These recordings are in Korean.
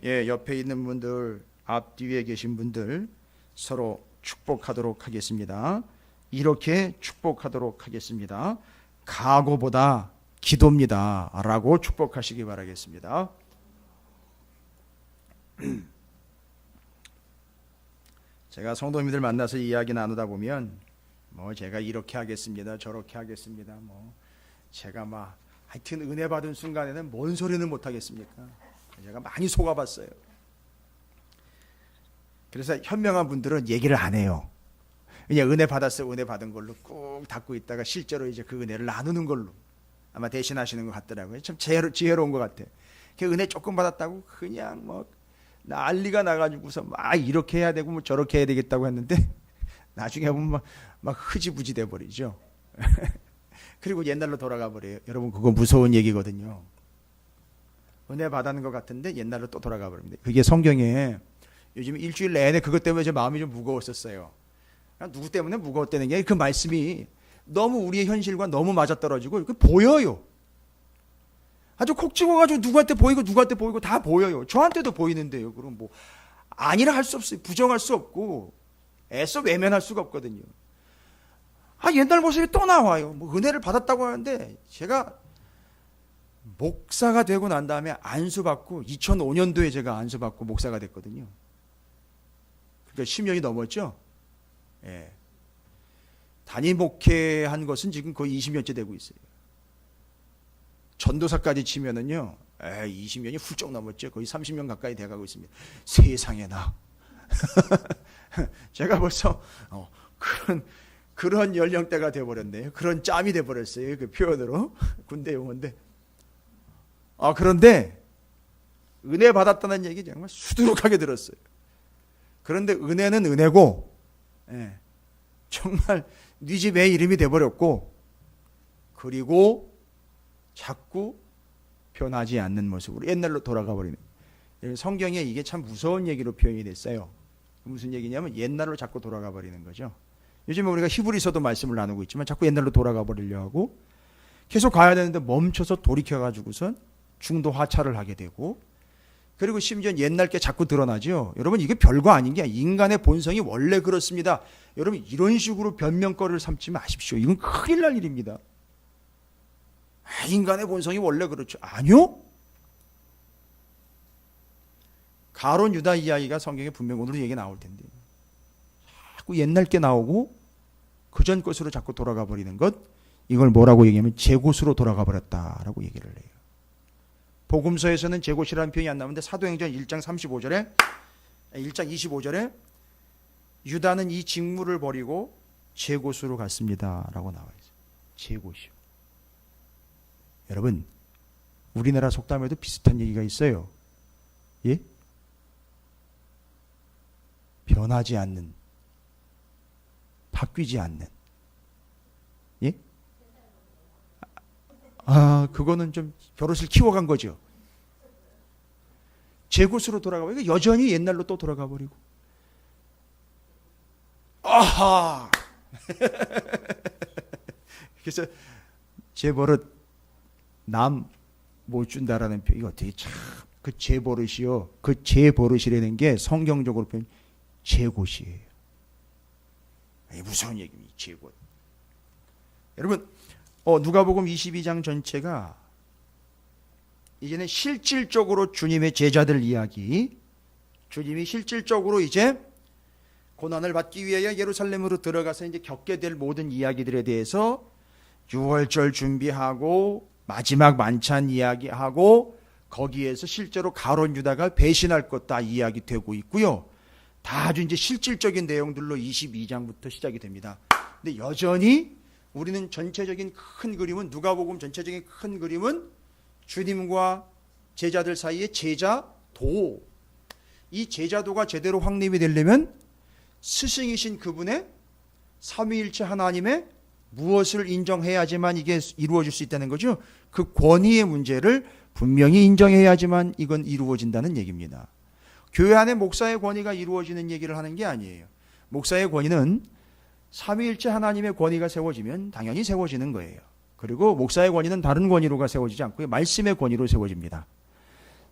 예, 옆에 있는 분들, 앞뒤에 계신 분들 서로 축복하도록 하겠습니다. 이렇게 축복하도록 하겠습니다. 각오보다 기도입니다. 라고 축복하시기 바라겠습니다. 제가 성도님들 만나서 이야기 나누다 보면 뭐 제가 이렇게 하겠습니다. 저렇게 하겠습니다. 뭐 제가 막 하여튼 은혜 받은 순간에는 뭔 소리는 못 하겠습니까? 제가 많이 속아봤어요. 그래서 현명한 분들은 얘기를 안 해요. 그냥 은혜 받았어요. 은혜 받은 걸로 꾹 닫고 있다가 실제로 이제 그 은혜를 나누는 걸로 아마 대신하시는 것 같더라고요. 참 지혜로운 것 같아요. 은혜 조금 받았다고 그냥 뭐 난리가 나가지고서 막 이렇게 해야 되고 뭐 저렇게 해야 되겠다고 했는데 나중에 보면 막 흐지부지 돼 버리죠. 그리고 옛날로 돌아가 버려요. 여러분 그거 무서운 얘기거든요. 은혜 받는 것 같은데 옛날로 또 돌아가 버립니다. 그게 성경에 요즘 일주일 내내 그것 때문에 제 마음이 좀 무거웠었어요. 누구 때문에 무거웠다는 게 그 말씀이 너무 우리의 현실과 너무 맞아떨어지고 그 보여요. 아주 콕 찍어가지고 누구한테 보이고 다 보여요. 저한테도 보이는데요. 그럼 뭐 아니라 할 수 없어요. 부정할 수 없고 애써 외면할 수가 없거든요. 옛날 모습이 또 나와요. 뭐 은혜를 받았다고 하는데 제가 목사가 되고 난 다음에 안수받고 2005년도에 제가 안수받고 목사가 됐거든요. 그러니까 10년이 넘었죠. 예. 단임 목회한 것은 지금 거의 20년째 되고 있어요. 전도사까지 치면은요, 20년이 훌쩍 넘었죠. 거의 30년 가까이 돼가고 있습니다. 세상에나. 제가 벌써 그런 연령대가 돼버렸네요. 그런 짬이 돼버렸어요. 그 표현으로 군대 용어인데. 그런데 은혜 받았다는 얘기 정말 수두룩하게 들었어요. 그런데 은혜는 은혜고, 정말 네 집에 이름이 돼버렸고, 그리고 자꾸 변하지 않는 모습으로 옛날로 돌아가 버리는. 성경에 이게 참 무서운 얘기로 표현이 됐어요. 무슨 얘기냐면 옛날로 자꾸 돌아가 버리는 거죠. 요즘에 우리가 히브리서도 말씀을 나누고 있지만 자꾸 옛날로 돌아가 버리려 하고 계속 가야 되는데 멈춰서 돌이켜가지고선 중도 하차를 하게 되고, 그리고 심지어 옛날 게 자꾸 드러나죠. 여러분 이게 별거 아닌 게 인간의 본성이 원래 그렇습니다. 여러분 이런 식으로 변명거리를 삼지 마십시오. 이건 큰일 날 일입니다. 인간의 본성이 원래 그렇죠. 아니요. 가론 유다 이야기가 성경에 분명 오늘도 얘기 나올 텐데 자꾸 옛날 게 나오고 그전 것으로 자꾸 돌아가 버리는 것, 이걸 뭐라고 얘기하면 제곳으로 돌아가 버렸다라고 얘기를 해요. 복음서에서는 제곳이라는 표현이 안 나오는데 사도행전 1장 25절에 유다는 이 직무를 버리고 제곳으로 갔습니다 라고 나와 있어요. 제곳이요. 여러분 우리나라 속담에도 비슷한 얘기가 있어요. 예? 변하지 않는, 바뀌지 않는. 예? 그거는 좀 버릇을 키워간 거죠. 제 곳으로 돌아가고, 여전히 옛날로 또 돌아가 버리고. 아하! 그래서 제 버릇 남 못 준다라는 표현이 어떻게 참, 그 제 버릇이요. 그 제 버릇이라는 게 성경적으로 표현, 제 곳이에요. 무서운 얘기입니다. 제 곳. 여러분, 누가복음 22장 전체가 이제는 실질적으로 주님의 제자들 이야기, 주님이 실질적으로 이제 고난을 받기 위하여 예루살렘으로 들어가서 이제 겪게 될 모든 이야기들에 대해서 유월절 준비하고 마지막 만찬 이야기하고 거기에서 실제로 가룟 유다가 배신할 것 다 이야기되고 있고요. 다 아주 이제 실질적인 내용들로 22장부터 시작이 됩니다. 근데 여전히 우리는 전체적인 큰 그림은, 누가복음 전체적인 큰 그림은 주님과 제자들 사이의 제자도, 이 제자도가 제대로 확립이 되려면 스승이신 그분의 삼위일체 하나님의 무엇을 인정해야지만 이게 이루어질 수 있다는 거죠. 그 권위의 문제를 분명히 인정해야지만 이건 이루어진다는 얘기입니다. 교회 안에 목사의 권위가 이루어지는 얘기를 하는 게 아니에요. 목사의 권위는 삼위일체 하나님의 권위가 세워지면 당연히 세워지는 거예요. 그리고 목사의 권위는 다른 권위로가 세워지지 않고 말씀의 권위로 세워집니다.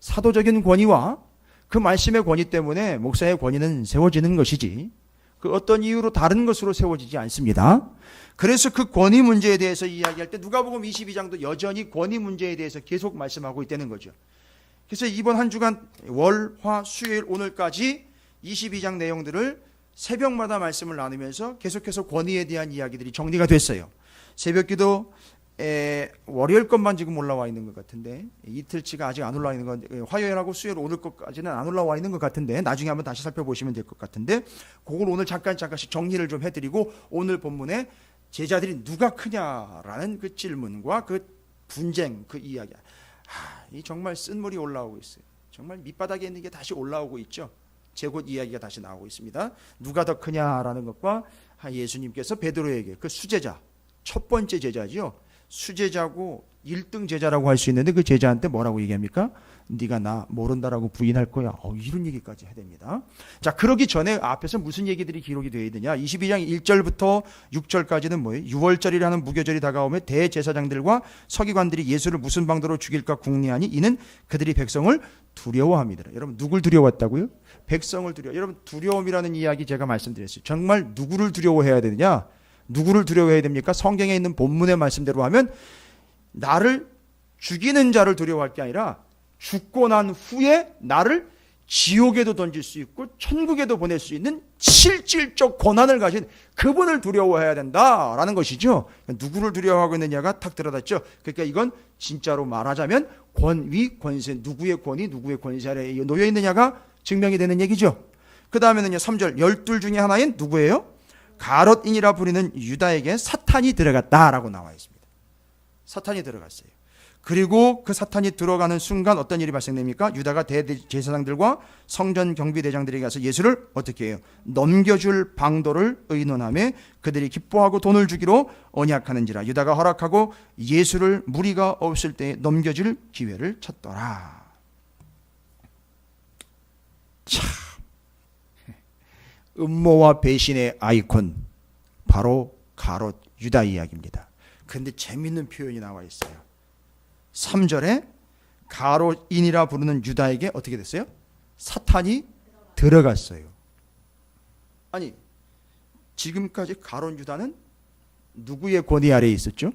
사도적인 권위와 그 말씀의 권위 때문에 목사의 권위는 세워지는 것이지 그 어떤 이유로 다른 것으로 세워지지 않습니다. 그래서 그 권위 문제에 대해서 이야기할 때 누가복음 22장도 여전히 권위 문제에 대해서 계속 말씀하고 있다는 거죠. 그래서 이번 한 주간 월, 화, 수요일 오늘까지 22장 내용들을 새벽마다 말씀을 나누면서 계속해서 권위에 대한 이야기들이 정리가 됐어요. 새벽기도 월요일 것만 지금 올라와 있는 것 같은데 이틀치가 아직 안 올라와 있는 건 화요일하고 수요일 오늘 것까지는 안 올라와 있는 것 같은데 나중에 한번 다시 살펴보시면 될 것 같은데 그걸 오늘 잠깐씩 정리를 좀 해드리고 오늘 본문에 제자들이 누가 크냐라는 그 질문과 그 분쟁 그 이야기 이 정말 쓴물이 올라오고 있어요. 정말 밑바닥에 있는 게 다시 올라오고 있죠. 제곧 이야기가 다시 나오고 있습니다. 누가 더 크냐라는 것과 예수님께서 베드로에게 그 수제자 첫 번째 제자죠. 수제자고 1등 제자라고 할 수 있는데 그 제자한테 뭐라고 얘기합니까? 네가 나 모른다라고 부인할 거야. 이런 얘기까지 해야 됩니다. 자, 그러기 전에 앞에서 무슨 얘기들이 기록이 되어 있느냐? 22장 1절부터 6절까지는 뭐예요? 유월절이라는 무교절이 다가오며 대제사장들과 서기관들이 예수를 무슨 방도로 죽일까 궁리하니 이는 그들이 백성을 두려워합니다. 여러분 누굴 두려워했다고요? 백성을 두려워. 여러분 두려움이라는 이야기 제가 말씀드렸어요. 정말 누구를 두려워해야 되느냐? 누구를 두려워해야 됩니까? 성경에 있는 본문의 말씀대로 하면 나를 죽이는 자를 두려워할 게 아니라 죽고 난 후에 나를 지옥에도 던질 수 있고 천국에도 보낼 수 있는 실질적 권한을 가진 그분을 두려워해야 된다라는 것이죠. 누구를 두려워하고 있느냐가 탁 들어닿죠. 그러니까 이건 진짜로 말하자면 권위, 권세, 누구의 권위, 누구의 권세 아래에 놓여 있느냐가 증명이 되는 얘기죠. 그 다음에는요 3절 12 중에 하나인 누구예요? 가롯인이라 부르는 유다에게 사탄이 들어갔다라고 나와 있습니다. 사탄이 들어갔어요. 그리고 그 사탄이 들어가는 순간 어떤 일이 발생됩니까? 유다가 대제사장들과 성전 경비대장들에게 가서 예수를 어떻게 해요? 넘겨줄 방도를 의논하며 그들이 기뻐하고 돈을 주기로 언약하는지라 유다가 허락하고 예수를 무리가 없을 때 넘겨줄 기회를 찾더라. 참 음모와 배신의 아이콘 바로 가롯 유다 이야기입니다. 그런데 재밌는 표현이 나와 있어요. 3절에 가롯인이라 부르는 유다에게 어떻게 됐어요? 사탄이 들어갔어요. 아니 지금까지 가롯 유다는 누구의 권위 아래에 있었죠?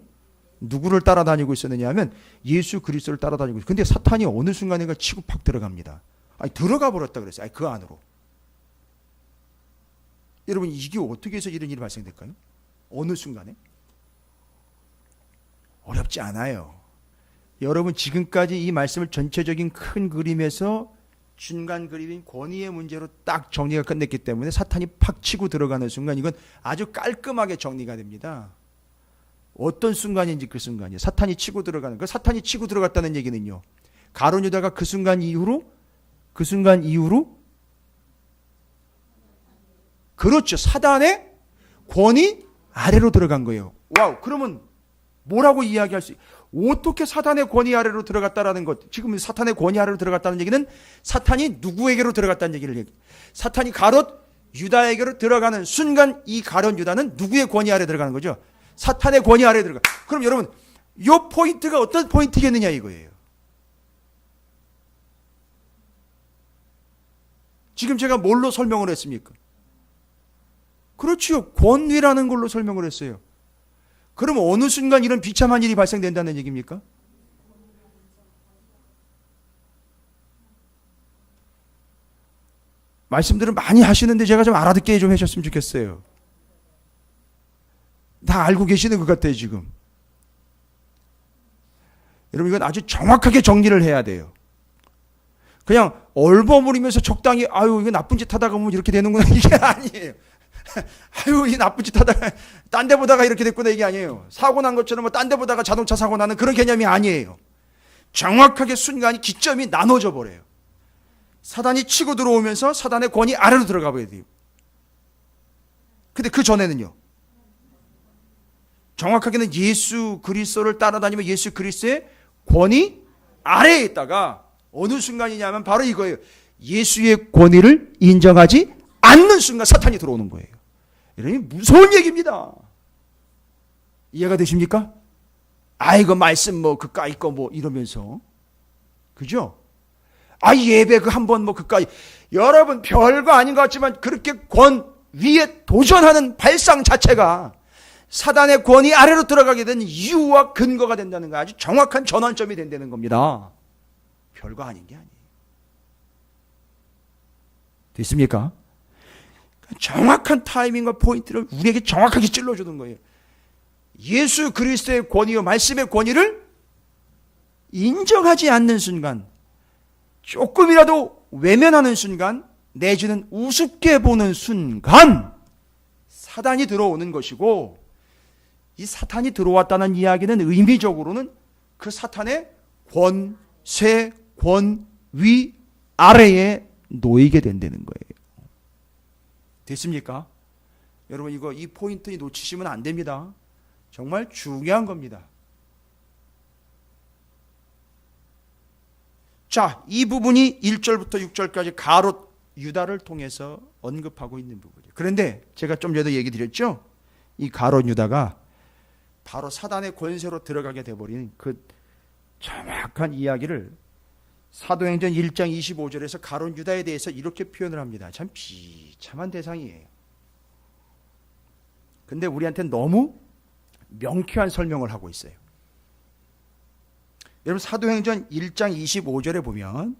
누구를 따라다니고 있었느냐 하면 예수 그리스도를 따라다니고 있어요. 근데 사탄이 어느 순간인가 치고 팍 들어갑니다. 아니 들어가 버렸다 그랬어요. 아니 그 안으로. 여러분 이게 어떻게 해서 이런 일이 발생될까요? 어느 순간에? 어렵지 않아요. 여러분 지금까지 이 말씀을 전체적인 큰 그림에서 중간 그림인 권위의 문제로 딱 정리가 끝냈기 때문에 사탄이 팍 치고 들어가는 순간 이건 아주 깔끔하게 정리가 됩니다. 어떤 순간인지 그 순간이에요. 사탄이 치고 들어가는 그 사탄이 치고 들어갔다는 얘기는요. 가룟 유다가 그 순간 이후로 그렇죠. 사단의 권위 아래로 들어간 거예요. 와우. 그러면 뭐라고 이야기할 수 있어요? 어떻게 사탄의 권위 아래로 들어갔다라는 것. 지금 사탄의 권위 아래로 들어갔다는 얘기는 사탄이 누구에게로 들어갔다는 얘기를 얘기해요. 사탄이 가롯 유다에게로 들어가는 순간 이 가롯 유다는 누구의 권위 아래에 들어가는 거죠? 사탄의 권위 아래에 들어가. 그럼 여러분 이 포인트가 어떤 포인트겠느냐 이거예요. 지금 제가 뭘로 설명을 했습니까? 그렇지요. 권위라는 걸로 설명을 했어요. 그러면 어느 순간 이런 비참한 일이 발생된다는 얘기입니까? 말씀들을 많이 하시는데 제가 좀 알아듣게 좀 해주셨으면 좋겠어요. 다 알고 계시는 것 같아요 지금. 여러분 이건 아주 정확하게 정리를 해야 돼요. 그냥 얼버무리면서 적당히 아유 이거 나쁜 짓 하다가 보면 이렇게 되는구나 이게 아니에요. 아유 이 나쁜 짓 하다가 딴 데 보다가 이렇게 됐구나 이게 아니에요. 사고 난 것처럼 뭐 딴 데 보다가 자동차 사고 나는 그런 개념이 아니에요. 정확하게 순간이 기점이 나눠져 버려요. 사단이 치고 들어오면서 사단의 권위 아래로 들어가 버려야 돼요. 근데 그 전에는요. 정확하게는 예수 그리스도를 따라다니며 예수 그리스도의 권위 아래에 있다가 어느 순간이냐면 바로 이거예요. 예수의 권위를 인정하지 않는 순간 사탄이 들어오는 거예요. 이러니 무서운 얘기입니다. 이해가 되십니까? 이거 말씀 뭐 그까이 거 뭐 이러면서 그죠? 예배 그 한번 뭐 그까지. 여러분 별거 아닌 것 같지만 그렇게 권위에 도전하는 발상 자체가 사단의 권위 아래로 들어가게 된 이유와 근거가 된다는 거, 아주 정확한 전환점이 된다는 겁니다. 별거 아닌 게 아니에요. 됐습니까? 정확한 타이밍과 포인트를 우리에게 정확하게 찔러주는 거예요. 예수 그리스도의 권위와 말씀의 권위를 인정하지 않는 순간, 조금이라도 외면하는 순간, 내지는 우습게 보는 순간 사단이 들어오는 것이고, 이 사탄이 들어왔다는 이야기는 의미적으로는 그 사탄의 권세, 권위 아래에 놓이게 된다는 거예요. 됐습니까? 여러분 이 포인트 놓치시면 안 됩니다. 정말 중요한 겁니다. 자, 이 부분이 1절부터 6절까지 가롯 유다를 통해서 언급하고 있는 부분이에요. 그런데 제가 좀 전에 얘기 드렸죠? 이 가롯 유다가 바로 사단의 권세로 들어가게 돼버린 그 정확한 이야기를 사도행전 1장 25절에서 가롯 유다에 대해서 이렇게 표현을 합니다. 참 비참한 대상이에요. 근데 우리한테는 너무 명쾌한 설명을 하고 있어요. 여러분 사도행전 1장 25절에 보면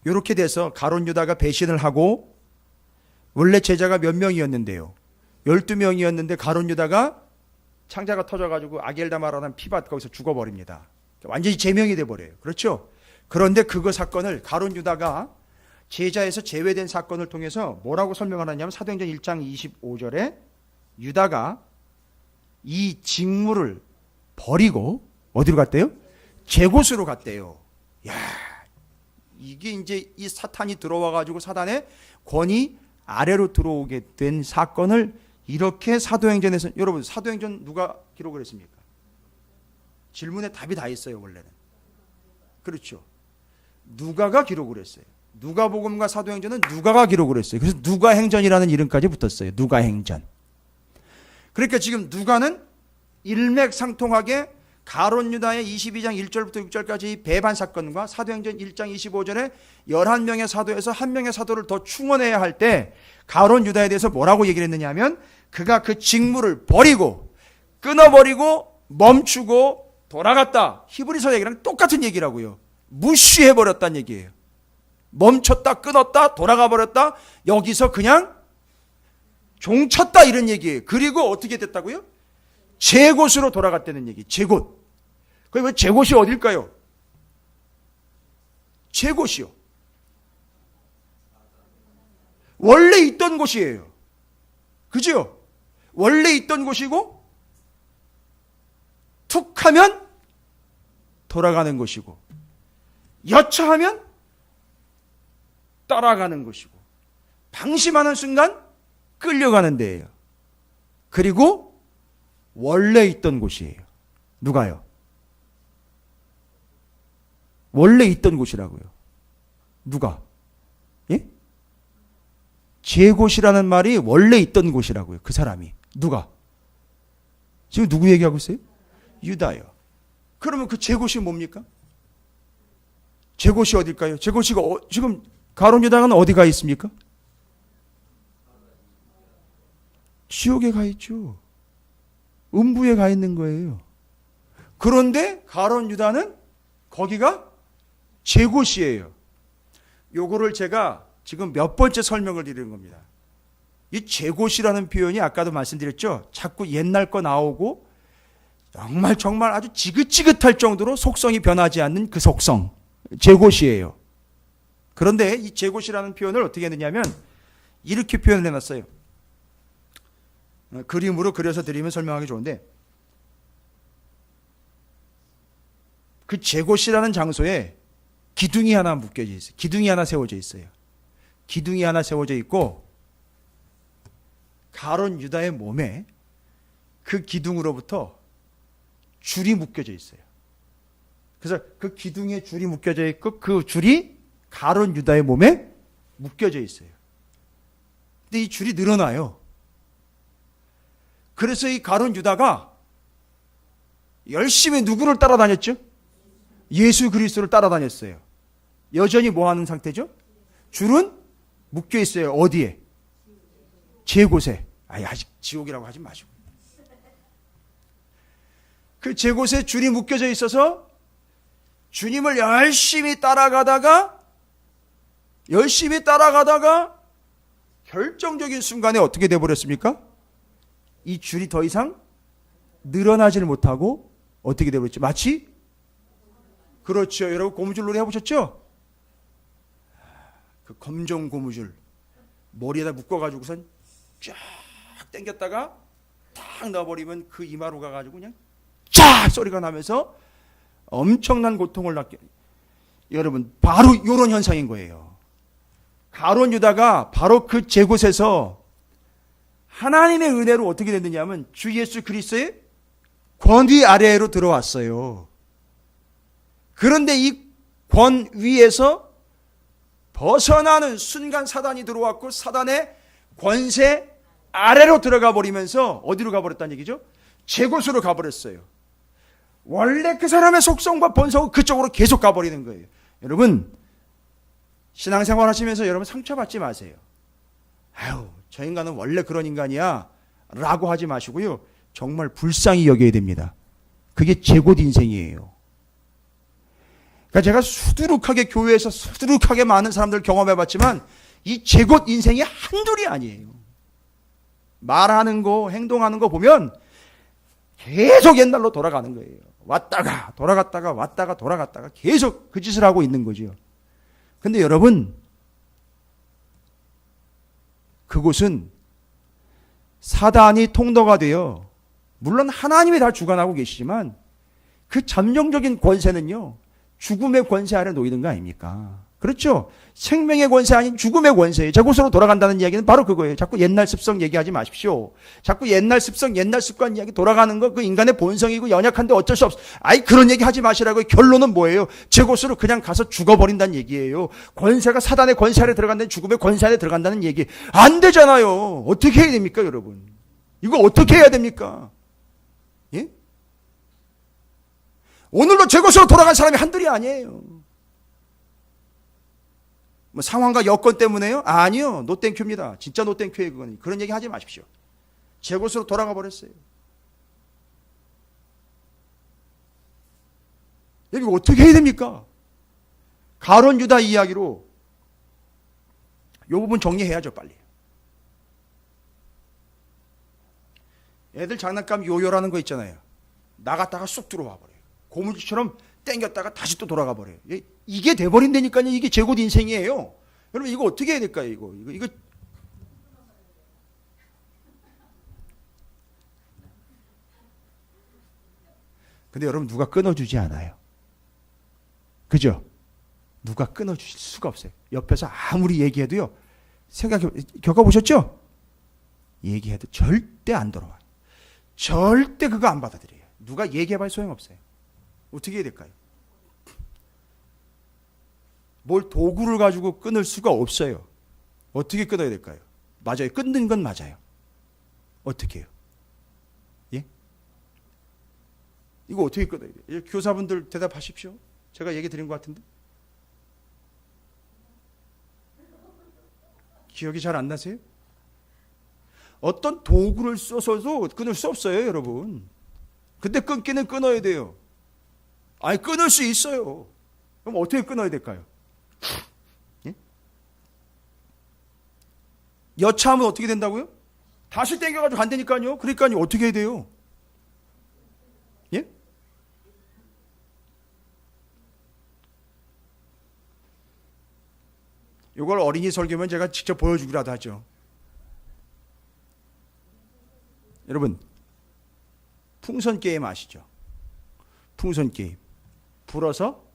이렇게 돼서 가롯 유다가 배신을 하고, 원래 제자가 몇 명이었는데요? 12명이었는데 가롯 유다가 창자가 터져가지고 아겔다마라는 피밭 거기서 죽어버립니다. 완전히 제명이 돼버려요. 그렇죠? 그런데 그거 사건을 가롯 유다가 제자에서 제외된 사건을 통해서 뭐라고 설명을 하냐면 사도행전 1장 25절에 유다가 이 직무를 버리고 어디로 갔대요? 제곳으로 갔대요. 야, 이게 이제 이 사탄이 들어와가지고 사단의 권위 아래로 들어오게 된 사건을 이렇게 사도행전에서, 여러분 사도행전 누가 기록을 했습니까? 질문에 답이 다 있어요. 원래는. 그렇죠. 누가가 기록을 했어요. 누가복음과 사도행전은 누가가 기록을 했어요. 그래서 누가행전이라는 이름까지 붙었어요. 누가행전. 그러니까 지금 누가는 일맥상통하게 가롯 유다의 22장 1절부터 6절까지 배반 사건과 사도행전 1장 25절에 11명의 사도에서 한 명의 사도를 더 충원해야 할 때 가롯 유다에 대해서 뭐라고 얘기를 했느냐 하면, 그가 그 직무를 버리고 끊어버리고 멈추고 돌아갔다. 히브리서 얘기랑 똑같은 얘기라고요. 무시해버렸다는 얘기예요. 멈췄다, 끊었다, 돌아가 버렸다, 여기서 그냥 종쳤다 이런 얘기예요. 그리고 어떻게 됐다고요? 제곳으로 돌아갔다는 얘기. 제곳. 그러면 제곳이 어딜까요? 제곳이요. 원래 있던 곳이에요. 그죠? 원래 있던 곳이고 툭 하면 돌아가는 곳이고 여차하면 따라가는 곳이고 방심하는 순간 끌려가는 데예요. 그리고 원래 있던 곳이에요. 누가요? 원래 있던 곳이라고요. 누가? 예? 제곳이라는 말이 원래 있던 곳이라고요. 그 사람이. 누가? 지금 누구 얘기하고 있어요? 유다요. 그러면 그 제곳이 뭡니까? 제곳이 어딜까요? 제곳이 지금 가롯 유다는 어디가 있습니까? 지옥에 가 있죠. 음부에 가 있는 거예요. 그런데 가롯 유다는 거기가 제곳이에요. 요거를 제가 지금 몇 번째 설명을 드리는 겁니다. 이 제곳이라는 표현이 아까도 말씀드렸죠. 자꾸 옛날 거 나오고 정말 아주 지긋지긋할 정도로 속성이 변하지 않는 그 속성. 제곳이에요. 그런데 이 제곳이라는 표현을 어떻게 했느냐면 이렇게 표현을 해놨어요. 그림으로 그려서 드리면 설명하기 좋은데, 그 제곳이라는 장소에 기둥이 하나 묶여져 있어요. 기둥이 하나 세워져 있어요. 기둥이 하나 세워져 있고 가롯 유다의 몸에 그 기둥으로부터 줄이 묶여져 있어요. 그래서 그 기둥에 줄이 묶여져 있고 그 줄이 가롯 유다의 몸에 묶여져 있어요. 근데 이 줄이 늘어나요. 그래서 이 가롯 유다가 열심히 누구를 따라다녔죠? 예수 그리스도를 따라다녔어요. 여전히 뭐 하는 상태죠? 줄은 묶여 있어요. 어디에? 제곳에. 아직 지옥이라고 하지 마시고. 그 제곳에 줄이 묶여져 있어서 주님을 열심히 따라가다가 결정적인 순간에 어떻게 돼버렸습니까? 이 줄이 더 이상 늘어나지를 못하고 어떻게 돼버렸죠? 마치 그렇죠. 여러분 고무줄 놀이 해보셨죠? 그 검정 고무줄 머리에다 묶어가지고선 쫙 당겼다가 탁 넣어버리면 그 이마로 가가지고 그냥 쫙 소리가 나면서 엄청난 고통을 낳게. 여러분 바로 이런 현상인 거예요. 가룟 유다가 바로 그 제곳에서 하나님의 은혜로 어떻게 됐느냐면 주 예수 그리스도의 권위 아래로 들어왔어요. 그런데 이 권위에서 벗어나는 순간 사단이 들어왔고 사단의 권세 아래로 들어가 버리면서 어디로 가버렸다는 얘기죠? 제곳으로 가버렸어요. 원래 그 사람의 속성과 본성은 그쪽으로 계속 가버리는 거예요. 여러분 신앙생활 하시면서 여러분 상처받지 마세요. 저 인간은 원래 그런 인간이야 라고 하지 마시고요. 정말 불쌍히 여겨야 됩니다. 그게 제곳 인생이에요. 그러니까 제가 수두룩하게 교회에서 수두룩하게 많은 사람들 경험해봤지만 이 제곳 인생이 한둘이 아니에요. 말하는 거 행동하는 거 보면 계속 옛날로 돌아가는 거예요. 왔다가 돌아갔다가 왔다가 돌아갔다가 계속 그 짓을 하고 있는 거죠. 근데 여러분 그곳은 사단이 통로가 되어 물론 하나님이 다 주관하고 계시지만 그 잠정적인 권세는요 죽음의 권세 아래 놓이는 거 아닙니까? 그렇죠? 생명의 권세 아닌 죽음의 권세예요. 저곳으로 돌아간다는 이야기는 바로 그거예요. 자꾸 옛날 습성 얘기하지 마십시오. 자꾸 옛날 습성, 옛날 습관 이야기 돌아가는 거 그 인간의 본성이고 연약한데 어쩔 수 없어. 그런 얘기 하지 마시라고요. 결론은 뭐예요? 저곳으로 그냥 가서 죽어버린다는 얘기예요. 권세가 사단의 권세 아래 들어간다는 죽음의 권세 아래 들어간다는 얘기. 안 되잖아요. 어떻게 해야 됩니까, 여러분? 이거 어떻게 해야 됩니까? 예? 오늘도 저곳으로 돌아간 사람이 한둘이 아니에요. 뭐 상황과 여건 때문에요? 아니요. 노땡큐입니다. 진짜 노땡큐예요. 그건. 그런 얘기 하지 마십시오. 제곳으로 돌아가 버렸어요. 여기 어떻게 해야 됩니까? 가룟 유다 이야기로 이 부분 정리해야죠. 빨리. 애들 장난감 요요라는 거 있잖아요. 나갔다가 쑥 들어와 버려요. 고무줄처럼 땡겼다가 다시 또 돌아가 버려요. 이게 돼버린다니까요. 이게 제곳 인생이에요. 여러분 이거 어떻게 해야 될까요? 이거 근데 여러분 누가 끊어주지 않아요. 그죠? 누가 끊어주실 수가 없어요. 옆에서 아무리 얘기해도요. 겪어보셨죠? 얘기해도 절대 안 돌아와요. 절대 그거 안 받아들여요. 누가 얘기해봐야 소용없어요. 어떻게 해야 될까요? 뭘 도구를 가지고 끊을 수가 없어요. 어떻게 끊어야 될까요? 맞아요. 끊는 건 맞아요. 어떻게 해요? 예? 이거 어떻게 끊어야 돼요? 교사분들 대답하십시오. 제가 얘기 드린 것 같은데. 기억이 잘 안 나세요? 어떤 도구를 써서도 끊을 수 없어요, 여러분. 근데 끊기는 끊어야 돼요. 끊을 수 있어요. 그럼 어떻게 끊어야 될까요? 예? 여차하면 어떻게 된다고요? 다시 땡겨가지고 안 되니까요. 그러니까요. 어떻게 해야 돼요? 예? 이걸 어린이 설교면 제가 직접 보여주기라도 하죠. 여러분, 풍선 게임 아시죠? 풍선 게임. 불어서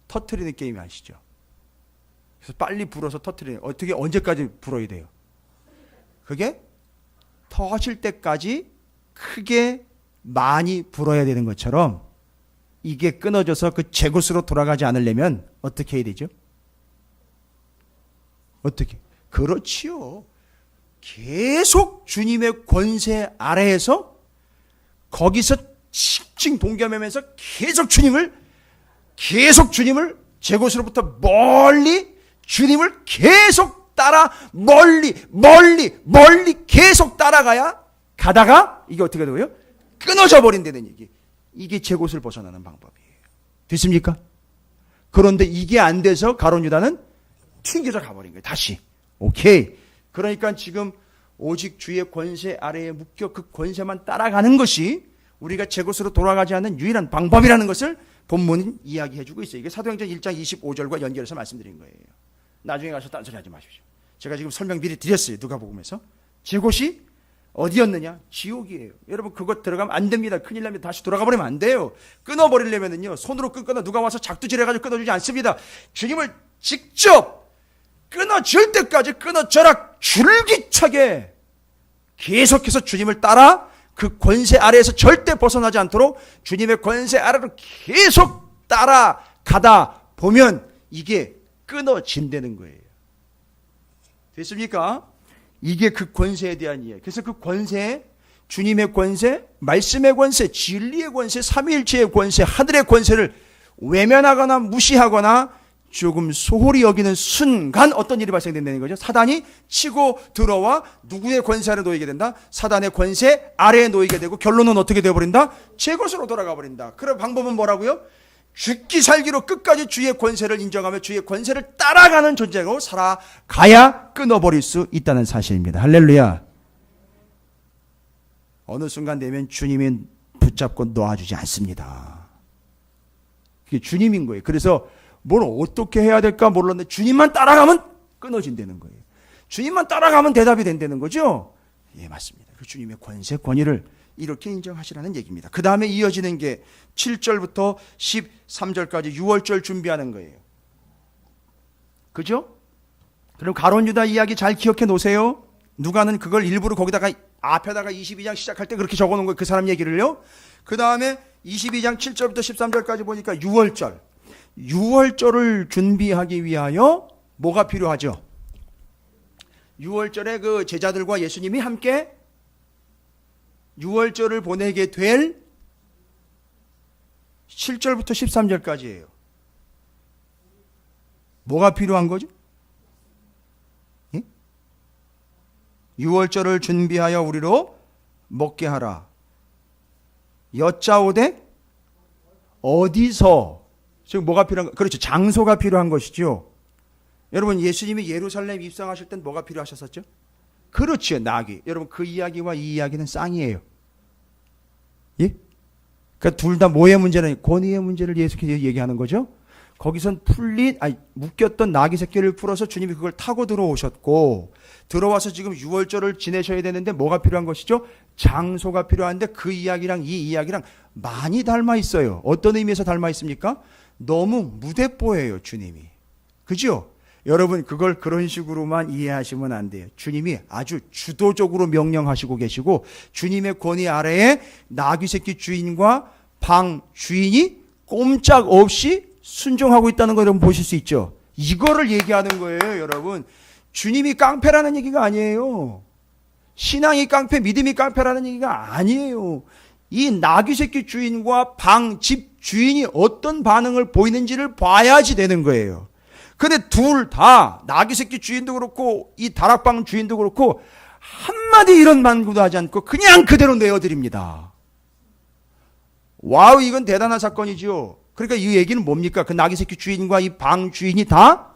터트리는 게임 아시죠? 그래서 빨리 불어서 터트리는, 어떻게, 언제까지 불어야 돼요? 그게 터질 때까지 크게 많이 불어야 되는 것처럼 이게 끊어져서 그 제곳으로 돌아가지 않으려면 어떻게 해야 되죠? 어떻게? 그렇지요. 계속 주님의 권세 아래에서 거기서 칭칭 동겸하면서 계속 주님을 제 곳으로부터 멀리 주님을 계속 따라 멀리 계속 따라가야 가다가 이게 어떻게 되고요? 끊어져 버린다는 얘기. 이게 제 곳을 벗어나는 방법이에요. 됐습니까? 그런데 이게 안 돼서 가룟 유다는 튕겨져 가버린 거예요. 다시. 오케이. 그러니까 지금 오직 주의 권세 아래에 묶여 그 권세만 따라가는 것이 우리가 제 곳으로 돌아가지 않는 유일한 방법이라는 것을 본문은 이야기해주고 있어요. 이게 사도행전 1장 25절과 연결해서 말씀드린 거예요. 나중에 가서 딴소리 하지 마십시오. 제가 지금 설명 미리 드렸어요. 누가복음에서. 제 곳이 어디였느냐? 지옥이에요. 여러분 그것 들어가면 안 됩니다. 큰일 납니다. 다시 돌아가 버리면 안 돼요. 끊어버리려면요 손으로 끊거나 누가 와서 작두질해가지고 끊어주지 않습니다. 주님을 직접 끊어질 때까지 끊어져라 줄기차게 계속해서 주님을 따라 그 권세 아래에서 절대 벗어나지 않도록 주님의 권세 아래로 계속 따라가다 보면 이게 끊어진다는 거예요. 됐습니까? 이게 그 권세에 대한 이야기. 그래서 그 권세, 주님의 권세, 말씀의 권세, 진리의 권세, 삼위일체의 권세, 하늘의 권세를 외면하거나 무시하거나 조금 소홀히 여기는 순간 어떤 일이 발생된다는 거죠? 사단이 치고 들어와 누구의 권세 아래 놓이게 된다? 사단의 권세 아래에 놓이게 되고 결론은 어떻게 되어버린다? 제 것으로 돌아가 버린다. 그런 방법은 뭐라고요? 죽기 살기로 끝까지 주의 권세를 인정하며 주의 권세를 따라가는 존재로 살아가야 끊어버릴 수 있다는 사실입니다. 할렐루야. 어느 순간 되면 주님이 붙잡고 놓아주지 않습니다. 그게 주님인 거예요. 그래서 뭘 어떻게 해야 될까 몰랐는데 주님만 따라가면 끊어진다는 거예요. 주님만 따라가면 대답이 된다는 거죠. 예, 맞습니다. 그 주님의 권세, 권위를 이렇게 인정하시라는 얘기입니다. 그 다음에 이어지는 게 7절부터 13절까지 6월절 준비하는 거예요. 그죠? 그럼 가룟 유다 이야기 잘 기억해 놓으세요. 누가는 그걸 일부러 거기다가 앞에다가 22장 시작할 때 그렇게 적어 놓은 거예요. 그 사람 얘기를요. 그 다음에 22장 7절부터 13절까지 보니까 6월절. 6월절을 준비하기 위하여 뭐가 필요하죠? 6월절에 그 제자들과 예수님이 함께 6월절을 보내게 될 7절부터 13절까지예요. 뭐가 필요한 거죠? 예? 6월절을 준비하여 우리로 먹게 하라. 여짜오되 어디서? 지금 뭐가 필요한 거? 그렇죠. 장소가 필요한 것이죠. 여러분 예수님이 예루살렘 입성하실 땐 뭐가 필요하셨었죠? 그렇죠. 나귀. 여러분 그 이야기와 이 이야기는 쌍이에요. 예? 그러니까 둘 다 뭐의 문제는 권위의 문제를 예수께서 얘기하는 거죠. 거기선 묶였던 나귀 새끼를 풀어서 주님이 그걸 타고 들어오셨고 들어와서 지금 6월절을 지내셔야 되는데 뭐가 필요한 것이죠? 장소가 필요한데 그 이야기랑 이 이야기랑 많이 닮아 있어요. 어떤 의미에서 닮아 있습니까? 너무 무대뽀예요, 주님이. 그죠? 여러분 그걸 그런 식으로만 이해하시면 안 돼요. 주님이 아주 주도적으로 명령하시고 계시고 주님의 권위 아래에 나귀 새끼 주인과 방 주인이 꼼짝없이 순종하고 있다는 걸 여러분 보실 수 있죠. 이거를 얘기하는 거예요, 여러분. 주님이 깡패라는 얘기가 아니에요. 신앙이 깡패, 믿음이 깡패라는 얘기가 아니에요. 이 나귀 새끼 주인과 방, 집 주인이 어떤 반응을 보이는지를 봐야지 되는 거예요. 근데 둘 다 나귀 새끼 주인도 그렇고 이 다락방 주인도 그렇고 한마디 이런 만구도 하지 않고 그냥 그대로 내어드립니다. 와우, 이건 대단한 사건이죠. 그러니까 이 얘기는 뭡니까? 그 나귀 새끼 주인과 이 방 주인이 다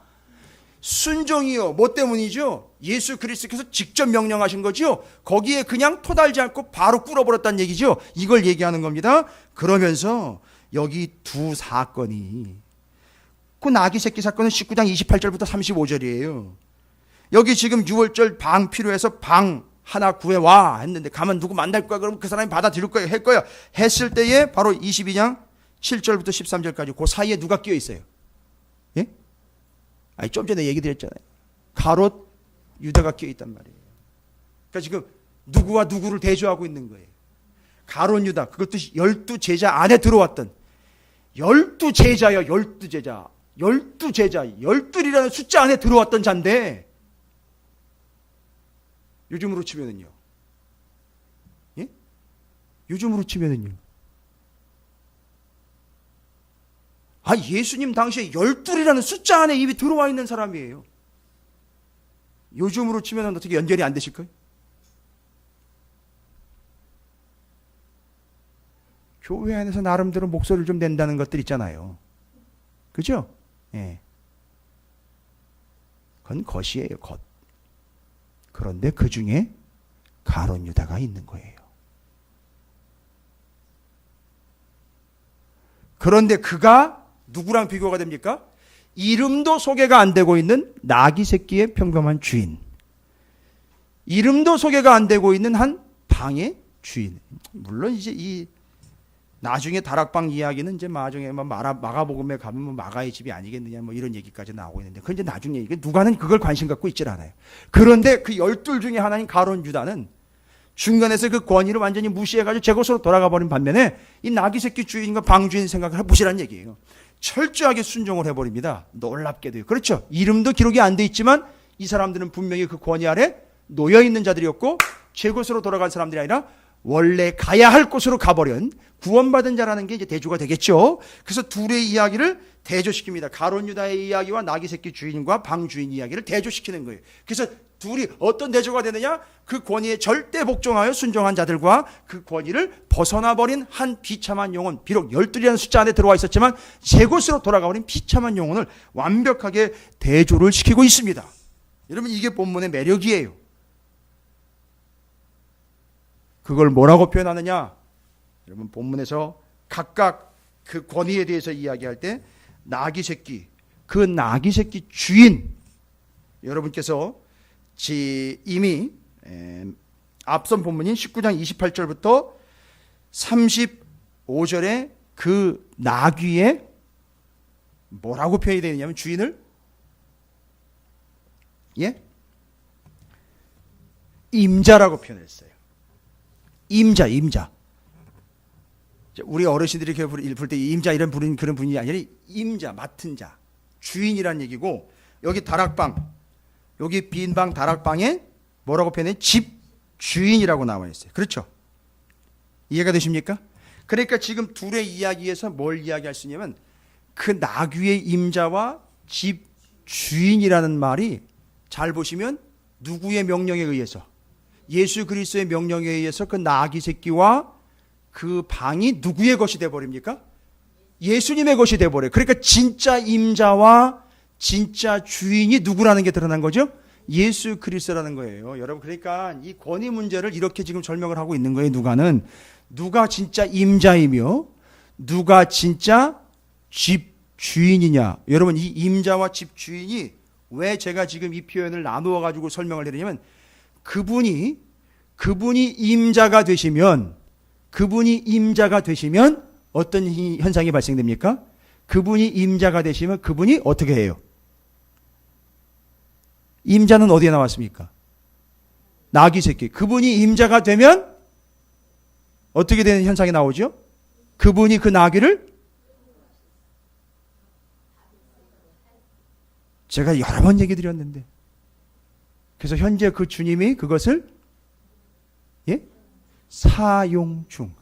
순종이요. 뭐 때문이죠? 예수 그리스도께서 직접 명령하신 거죠. 거기에 그냥 토달지 않고 바로 꿇어버렸다는 얘기죠. 이걸 얘기하는 겁니다. 그러면서 여기 두 사건이 그 나귀 새끼 사건은 19장 28절부터 35절이에요. 여기 지금 6월절 방 필요해서 방 하나 구해와 했는데 가면 누구 만날 거야? 그러면 그 사람이 받아들일 거야? 할 거야? 했을 때에 바로 22장 7절부터 13절까지 그 사이에 누가 끼어 있어요? 예? 아니 좀 전에 얘기 드렸잖아요. 가롯 유다가 끼어 있단 말이에요. 그러니까 지금 누구와 누구를 대조하고 있는 거예요. 가롯 유다, 그것도 12제자 안에 들어왔던 12제자요. 12제자. 12제자, 12이라는 숫자 안에 들어왔던 자인데 요즘으로 치면은요. 예? 요즘으로 치면은요. 예수님 당시에 12이라는 숫자 안에 이미 들어와 있는 사람이에요. 요즘으로 치면 어떻게 연결이 안 되실까요? 교회 안에서 나름대로 목소리를 좀 낸다는 것들 있잖아요. 그죠? 예. 그건 겉이에요, 겉. 그런데 그 중에 가룟 유다가 있는 거예요. 그런데 그가 누구랑 비교가 됩니까? 이름도 소개가 안 되고 있는 나귀 새끼의 평범한 주인. 이름도 소개가 안 되고 있는 한 방의 주인. 물론 이제 이 나중에 다락방 이야기는 이제 나중에 마가복음에 가면 마가의 집이 아니겠느냐 이런 얘기까지 나오고 있는데 그건 이제 나중 얘기. 누가는 그걸 관심 갖고 있질 않아요. 그런데 그 12 중에 하나인 가룟 유다는 중간에서 그 권위를 완전히 무시해가지고 제 곳으로 돌아가 버린 반면에 이 나귀 새끼 주인과 방 주인 생각을 해보시라는 얘기예요. 철저하게 순종을 해버립니다. 놀랍게도요. 그렇죠. 이름도 기록이 안 돼 있지만 이 사람들은 분명히 그 권위 아래 놓여있는 자들이었고 제 곳으로 돌아간 사람들이 아니라 원래 가야 할 곳으로 가버린 구원받은 자라는 게 이제 대조가 되겠죠. 그래서 둘의 이야기를 대조시킵니다. 가룟 유다의 이야기와 나귀 새끼 주인과 방 주인 이야기를 대조시키는 거예요. 그래서 둘이 어떤 대조가 되느냐? 그 권위에 절대 복종하여 순종한 자들과 그 권위를 벗어나버린 한 비참한 영혼, 비록 12이라는 숫자 안에 들어와 있었지만 제 곳으로 돌아가버린 비참한 영혼을 완벽하게 대조를 시키고 있습니다. 여러분 이게 본문의 매력이에요. 그걸 뭐라고 표현하느냐? 여러분 본문에서 각각 그 권위에 대해서 이야기할 때 나귀 새끼, 그 나귀 새끼 주인, 여러분께서 이미 앞선 본문인 19장 28절부터 35절에 그 나귀의 뭐라고 표현이 되느냐면 주인을 임자라고 표현했어요. 임자. 우리 어르신들이 부를 때 임자 이런 부르는 그런 분이 아니라 임자, 맡은 자, 주인이라는 얘기고 여기 다락방, 여기 빈방 다락방에 뭐라고 표현해? 집 주인이라고 나와 있어요. 그렇죠? 이해가 되십니까? 그러니까 지금 둘의 이야기에서 뭘 이야기할 수 있냐면 그 나귀의 임자와 집 주인이라는 말이 잘 보시면 누구의 명령에 의해서 예수 그리스도의 명령에 의해서 그 나귀 새끼와 그 방이 누구의 것이 되어버립니까? 예수님의 것이 되어버려요. 그러니까 진짜 임자와 진짜 주인이 누구라는 게 드러난 거죠? 예수 그리스도라는 거예요. 여러분 그러니까 이 권위 문제를 이렇게 지금 설명을 하고 있는 거예요. 누가는 누가 진짜 임자이며 누가 진짜 집 주인이냐. 여러분 이 임자와 집 주인이 왜 제가 지금 이 표현을 나누어 가지고 설명을 드리냐면 그분이 임자가 되시면 어떤 현상이 발생됩니까? 그분이 임자가 되시면 그분이 어떻게 해요? 임자는 어디에 나왔습니까? 나귀 새끼. 그분이 임자가 되면 어떻게 되는 현상이 나오죠? 그분이 그 나귀를 제가 여러 번 얘기 드렸는데 그래서 현재 그 주님이 그것을 사용 중.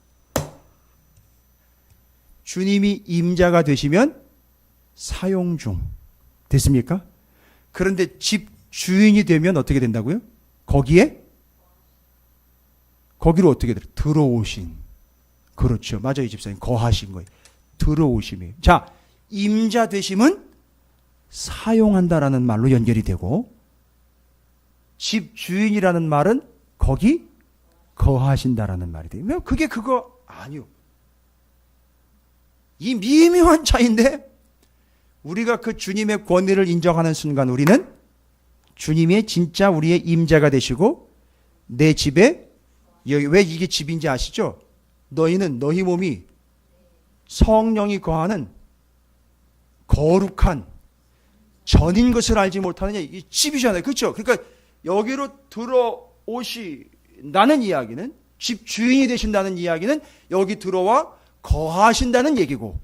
주님이 임자가 되시면 사용 중. 됐습니까? 그런데 집 주인이 되면 어떻게 된다고요? 거기로 어떻게 들어오신. 그렇죠. 맞아요, 집사님. 거하신 거예요. 들어오심이에요. 자, 임자 되심은 사용한다라는 말로 연결이 되고 집 주인이라는 말은 거기 거하신다라는 말이 돼요. 그게 그거 아니요. 이 미묘한 차이인데 우리가 그 주님의 권위를 인정하는 순간 우리는 주님의 진짜 우리의 임자가 되시고 내 집에 왜 이게 집인지 아시죠? 너희 몸이 성령이 거하는 거룩한 전인 것을 알지 못하느냐. 이 집이잖아요. 그렇죠? 그러니까 여기로 들어오신다는 이야기는 집 주인이 되신다는 이야기는 여기 들어와 거하신다는 얘기고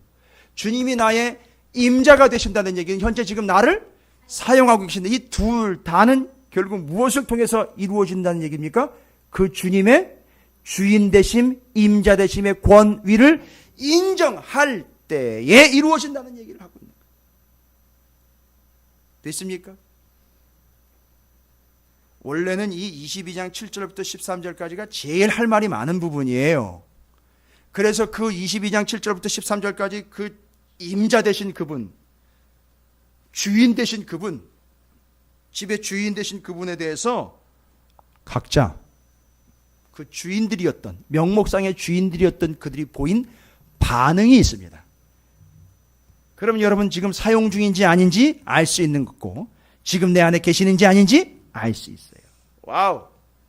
주님이 나의 임자가 되신다는 얘기는 현재 지금 나를 사용하고 계신데 이 둘 다는 결국 무엇을 통해서 이루어진다는 얘기입니까? 그 주님의 주인 되심, 임자 되심의 권위를 인정할 때에 이루어진다는 얘기를 하고 있는 거예요. 됐습니까? 원래는 이 22장 7절부터 13절까지가 제일 할 말이 많은 부분이에요. 그래서 그 22장 7절부터 13절까지 그 임자 되신 그분, 주인 되신 그분, 집의 주인 되신 그분에 대해서 각자 그 주인들이었던, 명목상의 주인들이었던 그들이 보인 반응이 있습니다. 그럼 여러분 지금 사용 중인지 아닌지 알 수 있는 거고, 지금 내 안에 계시는지 아닌지 알 수 있어요. 와우,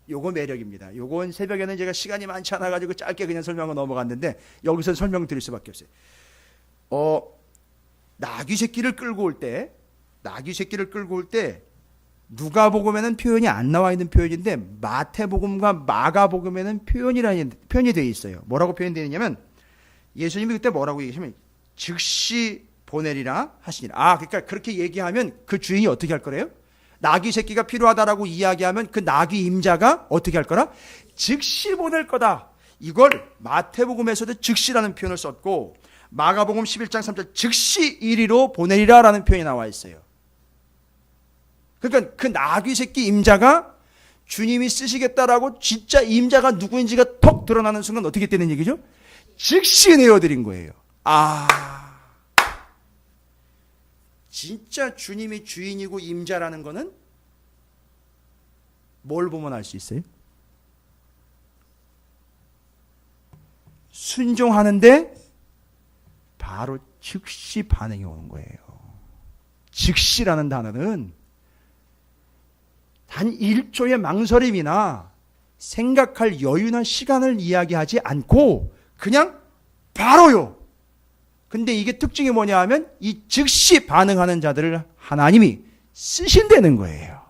요거 매력입니다. 요건 새벽에는 제가 시간이 많지 않아 가지고 짧게 그냥 설명하고 넘어갔는데 여기서 설명드릴 수밖에 없어요. 나귀 새끼를 끌고 올 때 누가복음에는 표현이 안 나와 있는 표현인데 마태복음과 마가복음에는 표현이 되어 있어요. 뭐라고 표현되어 있냐면 예수님이 그때 뭐라고 얘기하시면 즉시 보내리라 하시니라. 그러니까 그렇게 얘기하면 그 주인이 어떻게 할 거래요? 나귀 새끼가 필요하다라고 이야기하면 그 나귀 임자가 어떻게 할 거라? 즉시 보낼 거다. 이걸 마태복음에서도 즉시라는 표현을 썼고 마가복음 11장 3절 즉시 이리로 보내리라 라는 표현이 나와 있어요. 그러니까 그 나귀 새끼 임자가 주님이 쓰시겠다라고 진짜 임자가 누구인지가 턱 드러나는 순간 어떻게 되는 얘기죠? 즉시 내어드린 거예요. 진짜 주님이 주인이고 임자라는 거는 뭘 보면 알 수 있어요? 순종하는데 바로 즉시 반응이 오는 거예요. 즉시라는 단어는 단 1초의 망설임이나 생각할 여유나 시간을 이야기하지 않고 그냥 바로요. 근데 이게 특징이 뭐냐 하면 이 즉시 반응하는 자들을 하나님이 쓰신다는 거예요.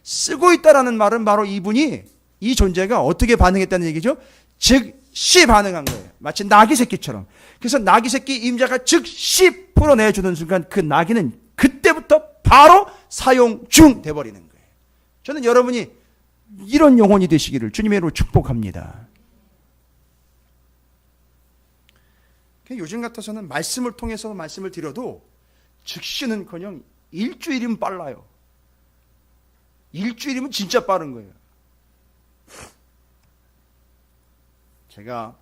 쓰고 있다라는 말은 바로 이분이, 이 존재가 어떻게 반응했다는 얘기죠? 즉시 반응한 거예요. 마치 나귀 새끼처럼. 그래서 나귀 새끼 임자가 즉시 풀어내주는 순간 그 나귀는 그때부터 바로 사용 중 돼버리는 거예요. 저는 여러분이 이런 영혼이 되시기를 주님의 이름으로 축복합니다. 요즘 같아서는 말씀을 통해서 말씀을 드려도 즉시는커녕 일주일이면 빨라요. 일주일이면 진짜 빠른 거예요. 제가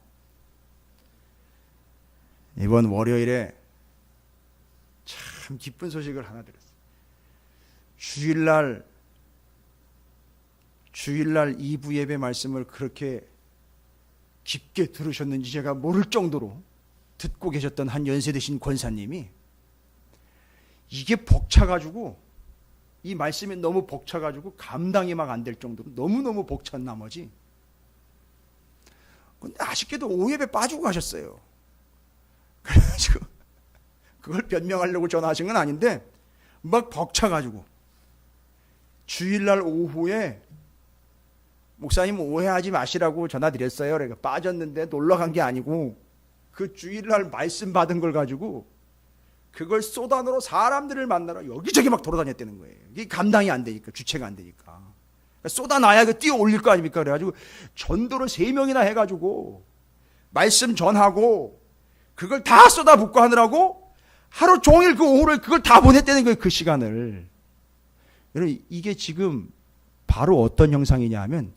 이번 월요일에 참 기쁜 소식을 하나 들었어요. 주일날 2부 예배 말씀을 그렇게 깊게 들으셨는지 제가 모를 정도로 듣고 계셨던 한 연세 드신 권사님이 이게 벅차가지고, 이 말씀이 너무 벅차가지고 감당이 막 안 될 정도로 너무너무 벅찬 나머지, 근데 아쉽게도 오예배 빠지고 가셨어요. 그래가지고 그걸 변명하려고 전화하신 건 아닌데 막 벅차가지고 주일날 오후에 목사님 오해하지 마시라고 전화드렸어요. 그러니까 빠졌는데 놀러 간 게 아니고 그 주일날 말씀 받은 걸 가지고 그걸 소단으로 사람들을 만나러 여기저기 막 돌아다녔다는 거예요. 이게 감당이 안 되니까, 주체가 안 되니까. 그러니까 쏟아놔야 그 뛰어 올릴 거 아닙니까? 그래가지고 전도를 3명이나 해가지고 말씀 전하고 그걸 다 쏟아붓고 하느라고 하루 종일 그 오후를 그걸 다 보냈다는 거예요. 그 시간을. 여러분, 이게 지금 바로 어떤 형상이냐 하면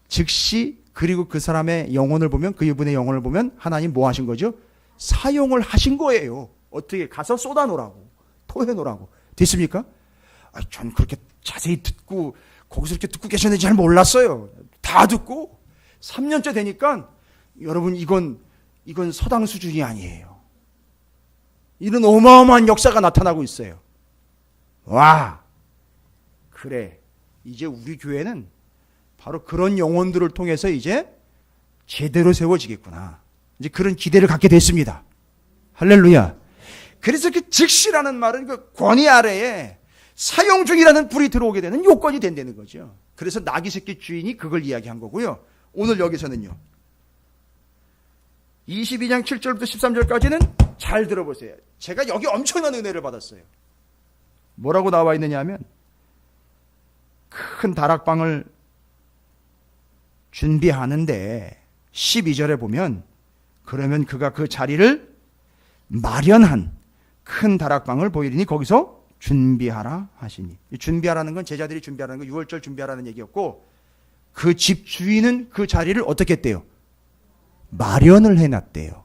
즉시, 그리고 그 사람의 영혼을 보면, 그분의 영혼을 보면 하나님 뭐 하신 거죠? 사용을 하신 거예요. 어떻게? 가서 쏟아놓으라고, 토해놓으라고. 됐습니까? 전 그렇게 자세히 듣고 거기서 이렇게 듣고 계셨는지 잘 몰랐어요. 다 듣고 3년째 되니까 여러분 이건 서당 수준이 아니에요. 이런 어마어마한 역사가 나타나고 있어요. 와, 그래, 이제 우리 교회는 바로 그런 영혼들을 통해서 이제 제대로 세워지겠구나. 이제 그런 기대를 갖게 됐습니다. 할렐루야. 그래서 그 즉시라는 말은 그 권위 아래에 사용 중이라는 불이 들어오게 되는 요건이 된다는 거죠. 그래서 나귀 새끼 주인이 그걸 이야기한 거고요. 오늘 여기서는요, 22장 7절부터 13절까지는 잘 들어보세요. 제가 여기 엄청난 은혜를 받았어요. 뭐라고 나와 있느냐 하면, 큰 다락방을 준비하는데 12절에 보면, 그러면 그가 그 자리를 마련한 큰 다락방을 보이리니 거기서 준비하라 하시니. 준비하라는 건 제자들이 준비하라는 건 유월절 준비하라는 얘기였고, 그 집 주인은 그 자리를 어떻게 했대요? 마련을 해놨대요.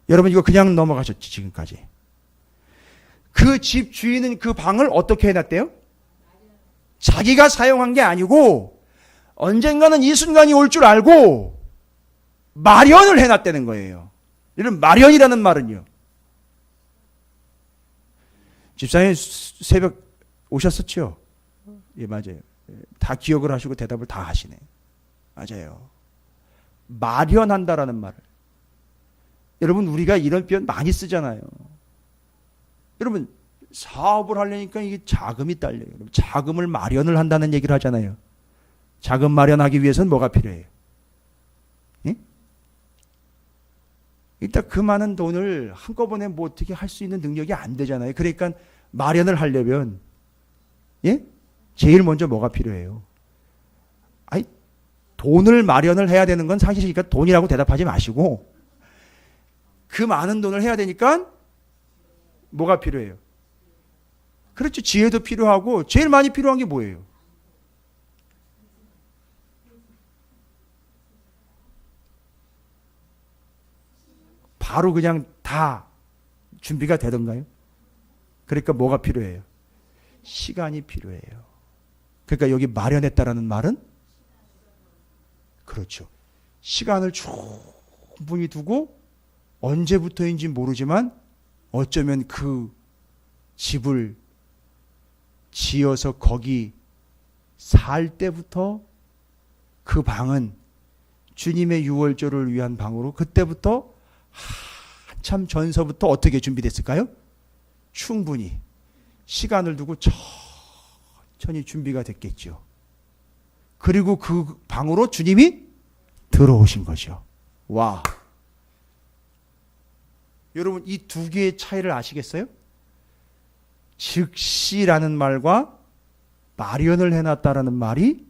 여러분 이거 그냥 넘어가셨지 지금까지. 그 집 주인은 그 방을 어떻게 해놨대요? 자기가 사용한 게 아니고 언젠가는 이 순간이 올 줄 알고 마련을 해놨다는 거예요. 이런 마련이라는 말은요. 집사님 새벽 오셨었죠? 예, 맞아요. 다 기억을 하시고 대답을 다 하시네. 맞아요. 마련한다라는 말을. 여러분 우리가 이런 표현 많이 쓰잖아요. 여러분 사업을 하려니까 이게 자금이 딸려요. 자금을 마련을 한다는 얘기를 하잖아요. 자금 마련하기 위해서는 뭐가 필요해요? 예? 일단 그 많은 돈을 한꺼번에 뭐 어떻게 할 수 있는 능력이 안 되잖아요. 그러니까 마련을 하려면 예? 제일 먼저 뭐가 필요해요? 아니 돈을 마련을 해야 되는 건 사실이니까 돈이라고 대답하지 마시고 그 많은 돈을 해야 되니까 뭐가 필요해요? 그렇죠. 지혜도 필요하고 제일 많이 필요한 게 뭐예요? 바로 그냥 다 준비가 되던가요? 그러니까 뭐가 필요해요? 시간이 필요해요. 그러니까 여기 마련했다라는 말은 그렇죠. 시간을 충분히 두고 언제부터인지 모르지만 어쩌면 그 집을 지어서 거기 살 때부터 그 방은 주님의 유월절을 위한 방으로 그때부터 한참 전서부터 어떻게 준비됐을까요? 충분히 시간을 두고 천천히 준비가 됐겠죠. 그리고 그 방으로 주님이 들어오신 거죠. 와. 여러분 이 두 개의 차이를 아시겠어요? 즉시라는 말과 마련을 해놨다라는 말이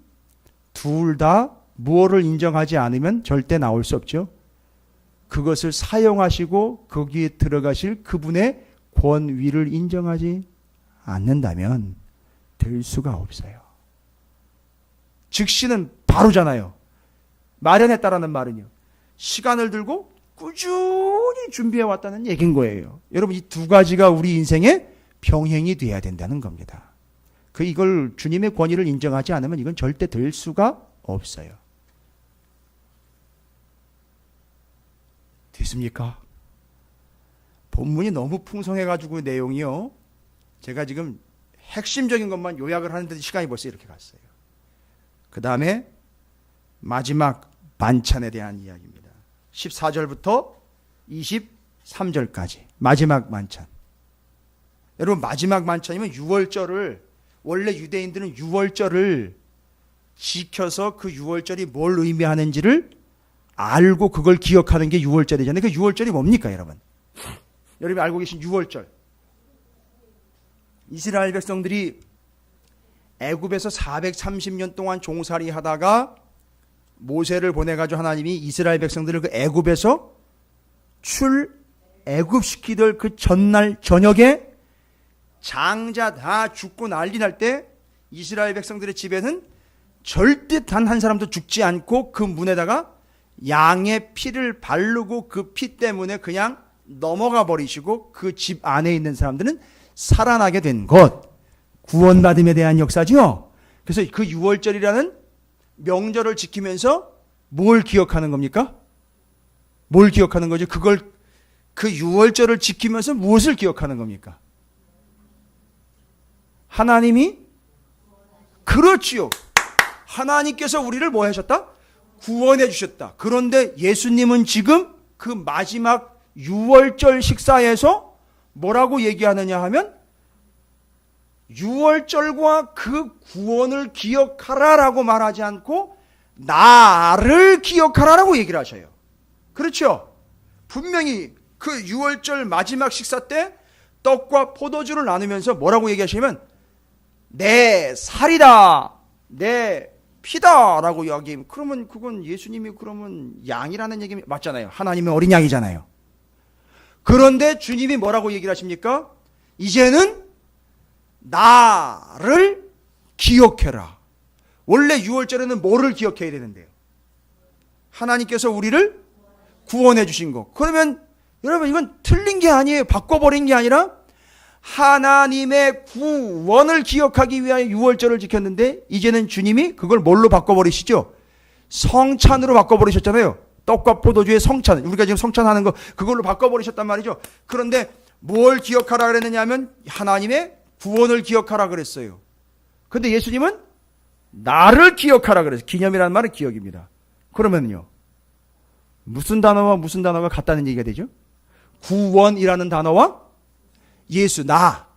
둘 다 무엇을 인정하지 않으면 절대 나올 수 없죠. 그것을 사용하시고 거기에 들어가실 그분의 권위를 인정하지 않는다면 될 수가 없어요. 즉시는 바로잖아요. 마련했다라는 말은요. 시간을 들고 꾸준히 준비해 왔다는 얘기인 거예요. 여러분 이 두 가지가 우리 인생의 병행이 돼야 된다는 겁니다. 이걸 주님의 권위를 인정하지 않으면 이건 절대 될 수가 없어요. 됐습니까? 본문이 너무 풍성해가지고 내용이요. 제가 지금 핵심적인 것만 요약을 하는데 시간이 벌써 이렇게 갔어요. 그 다음에 마지막 만찬에 대한 이야기입니다. 14절부터 23절까지 마지막 만찬. 여러분 마지막 만찬이면 유월절을 원래 유대인들은 유월절을 지켜서 그 유월절이 뭘 의미하는지를 알고 그걸 기억하는 게 유월절이잖아요. 그 유월절이 뭡니까 여러분? 여러분이 알고 계신 유월절. 이스라엘 백성들이 애굽에서 430년 동안 종살이 하다가 모세를 보내가지고 하나님이 이스라엘 백성들을 그 애굽에서 애굽시키던 그 전날 저녁에 장자 다 죽고 난리 날 때 이스라엘 백성들의 집에는 절대 단 한 사람도 죽지 않고 그 문에다가 양의 피를 바르고 그 피 때문에 그냥 넘어가 버리시고 그 집 안에 있는 사람들은 살아나게 된 것. 구원받음에 대한 역사죠. 그래서 그 유월절이라는 명절을 지키면서 뭘 기억하는 겁니까? 뭘 기억하는 거죠? 그 유월절을 지키면서 무엇을 기억하는 겁니까? 하나님이 그렇지요. 하나님께서 우리를 뭐 하셨다? 구원해 주셨다. 그런데 예수님은 지금 그 마지막 유월절 식사에서 뭐라고 얘기하느냐 하면 유월절과 그 구원을 기억하라라고 말하지 않고 나를 기억하라라고 얘기를 하셔요. 그렇죠? 분명히 그 유월절 마지막 식사 때 떡과 포도주를 나누면서 뭐라고 얘기하시냐면 내 살이다, 내 피다라고 이야기하면 그러면 그건 예수님이 그러면 양이라는 얘기 맞잖아요. 하나님의 어린 양이잖아요. 그런데 주님이 뭐라고 얘기를 하십니까? 이제는 나를 기억해라. 원래 유월절에는 뭐를 기억해야 되는데요? 하나님께서 우리를 구원해 주신 것. 그러면 여러분 이건 틀린 게 아니에요. 바꿔버린 게 아니라 하나님의 구원을 기억하기 위하여 유월절을 지켰는데 이제는 주님이 그걸 뭘로 바꿔버리시죠? 성찬으로 바꿔버리셨잖아요. 떡과 포도주의 성찬. 우리가 지금 성찬하는 거 그걸로 바꿔버리셨단 말이죠. 그런데 뭘 기억하라 그랬느냐 하면 하나님의 구원을 기억하라 그랬어요. 그런데 예수님은 나를 기억하라 그랬어요. 기념이라는 말은 기억입니다. 그러면요. 무슨 단어와 무슨 단어가 같다는 얘기가 되죠? 구원이라는 단어와 예수, 나.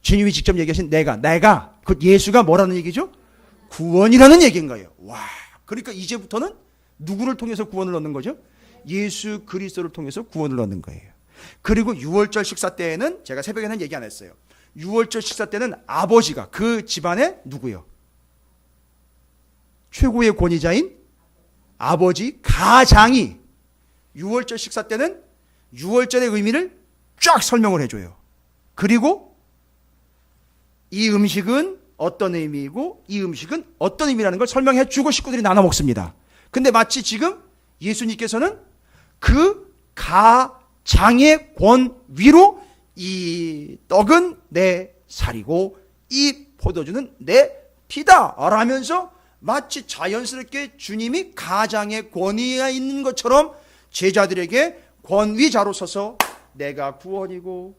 주님이 직접 얘기하신 내가. 그 예수가 뭐라는 얘기죠? 구원이라는 얘기인 거예요. 와. 그러니까 이제부터는 누구를 통해서 구원을 얻는 거죠? 예수 그리스도를 통해서 구원을 얻는 거예요. 그리고 유월절 식사 때에는 제가 새벽에는 얘기 안 했어요. 유월절 식사 때는 아버지가 그 집안의 누구요? 최고의 권위자인 아버지 가장이 유월절 식사 때는 유월절의 의미를 쫙 설명을 해줘요. 그리고 이 음식은 어떤 의미이고 이 음식은 어떤 의미라는 걸 설명해 주고 식구들이 나눠 먹습니다. 근데 마치 지금 예수님께서는 그 가장의 권위로 이 떡은 내 살이고 이 포도주는 내 피다 라면서 마치 자연스럽게 주님이 가장의 권위가 있는 것처럼 제자들에게 권위자로 서서 내가 구원이고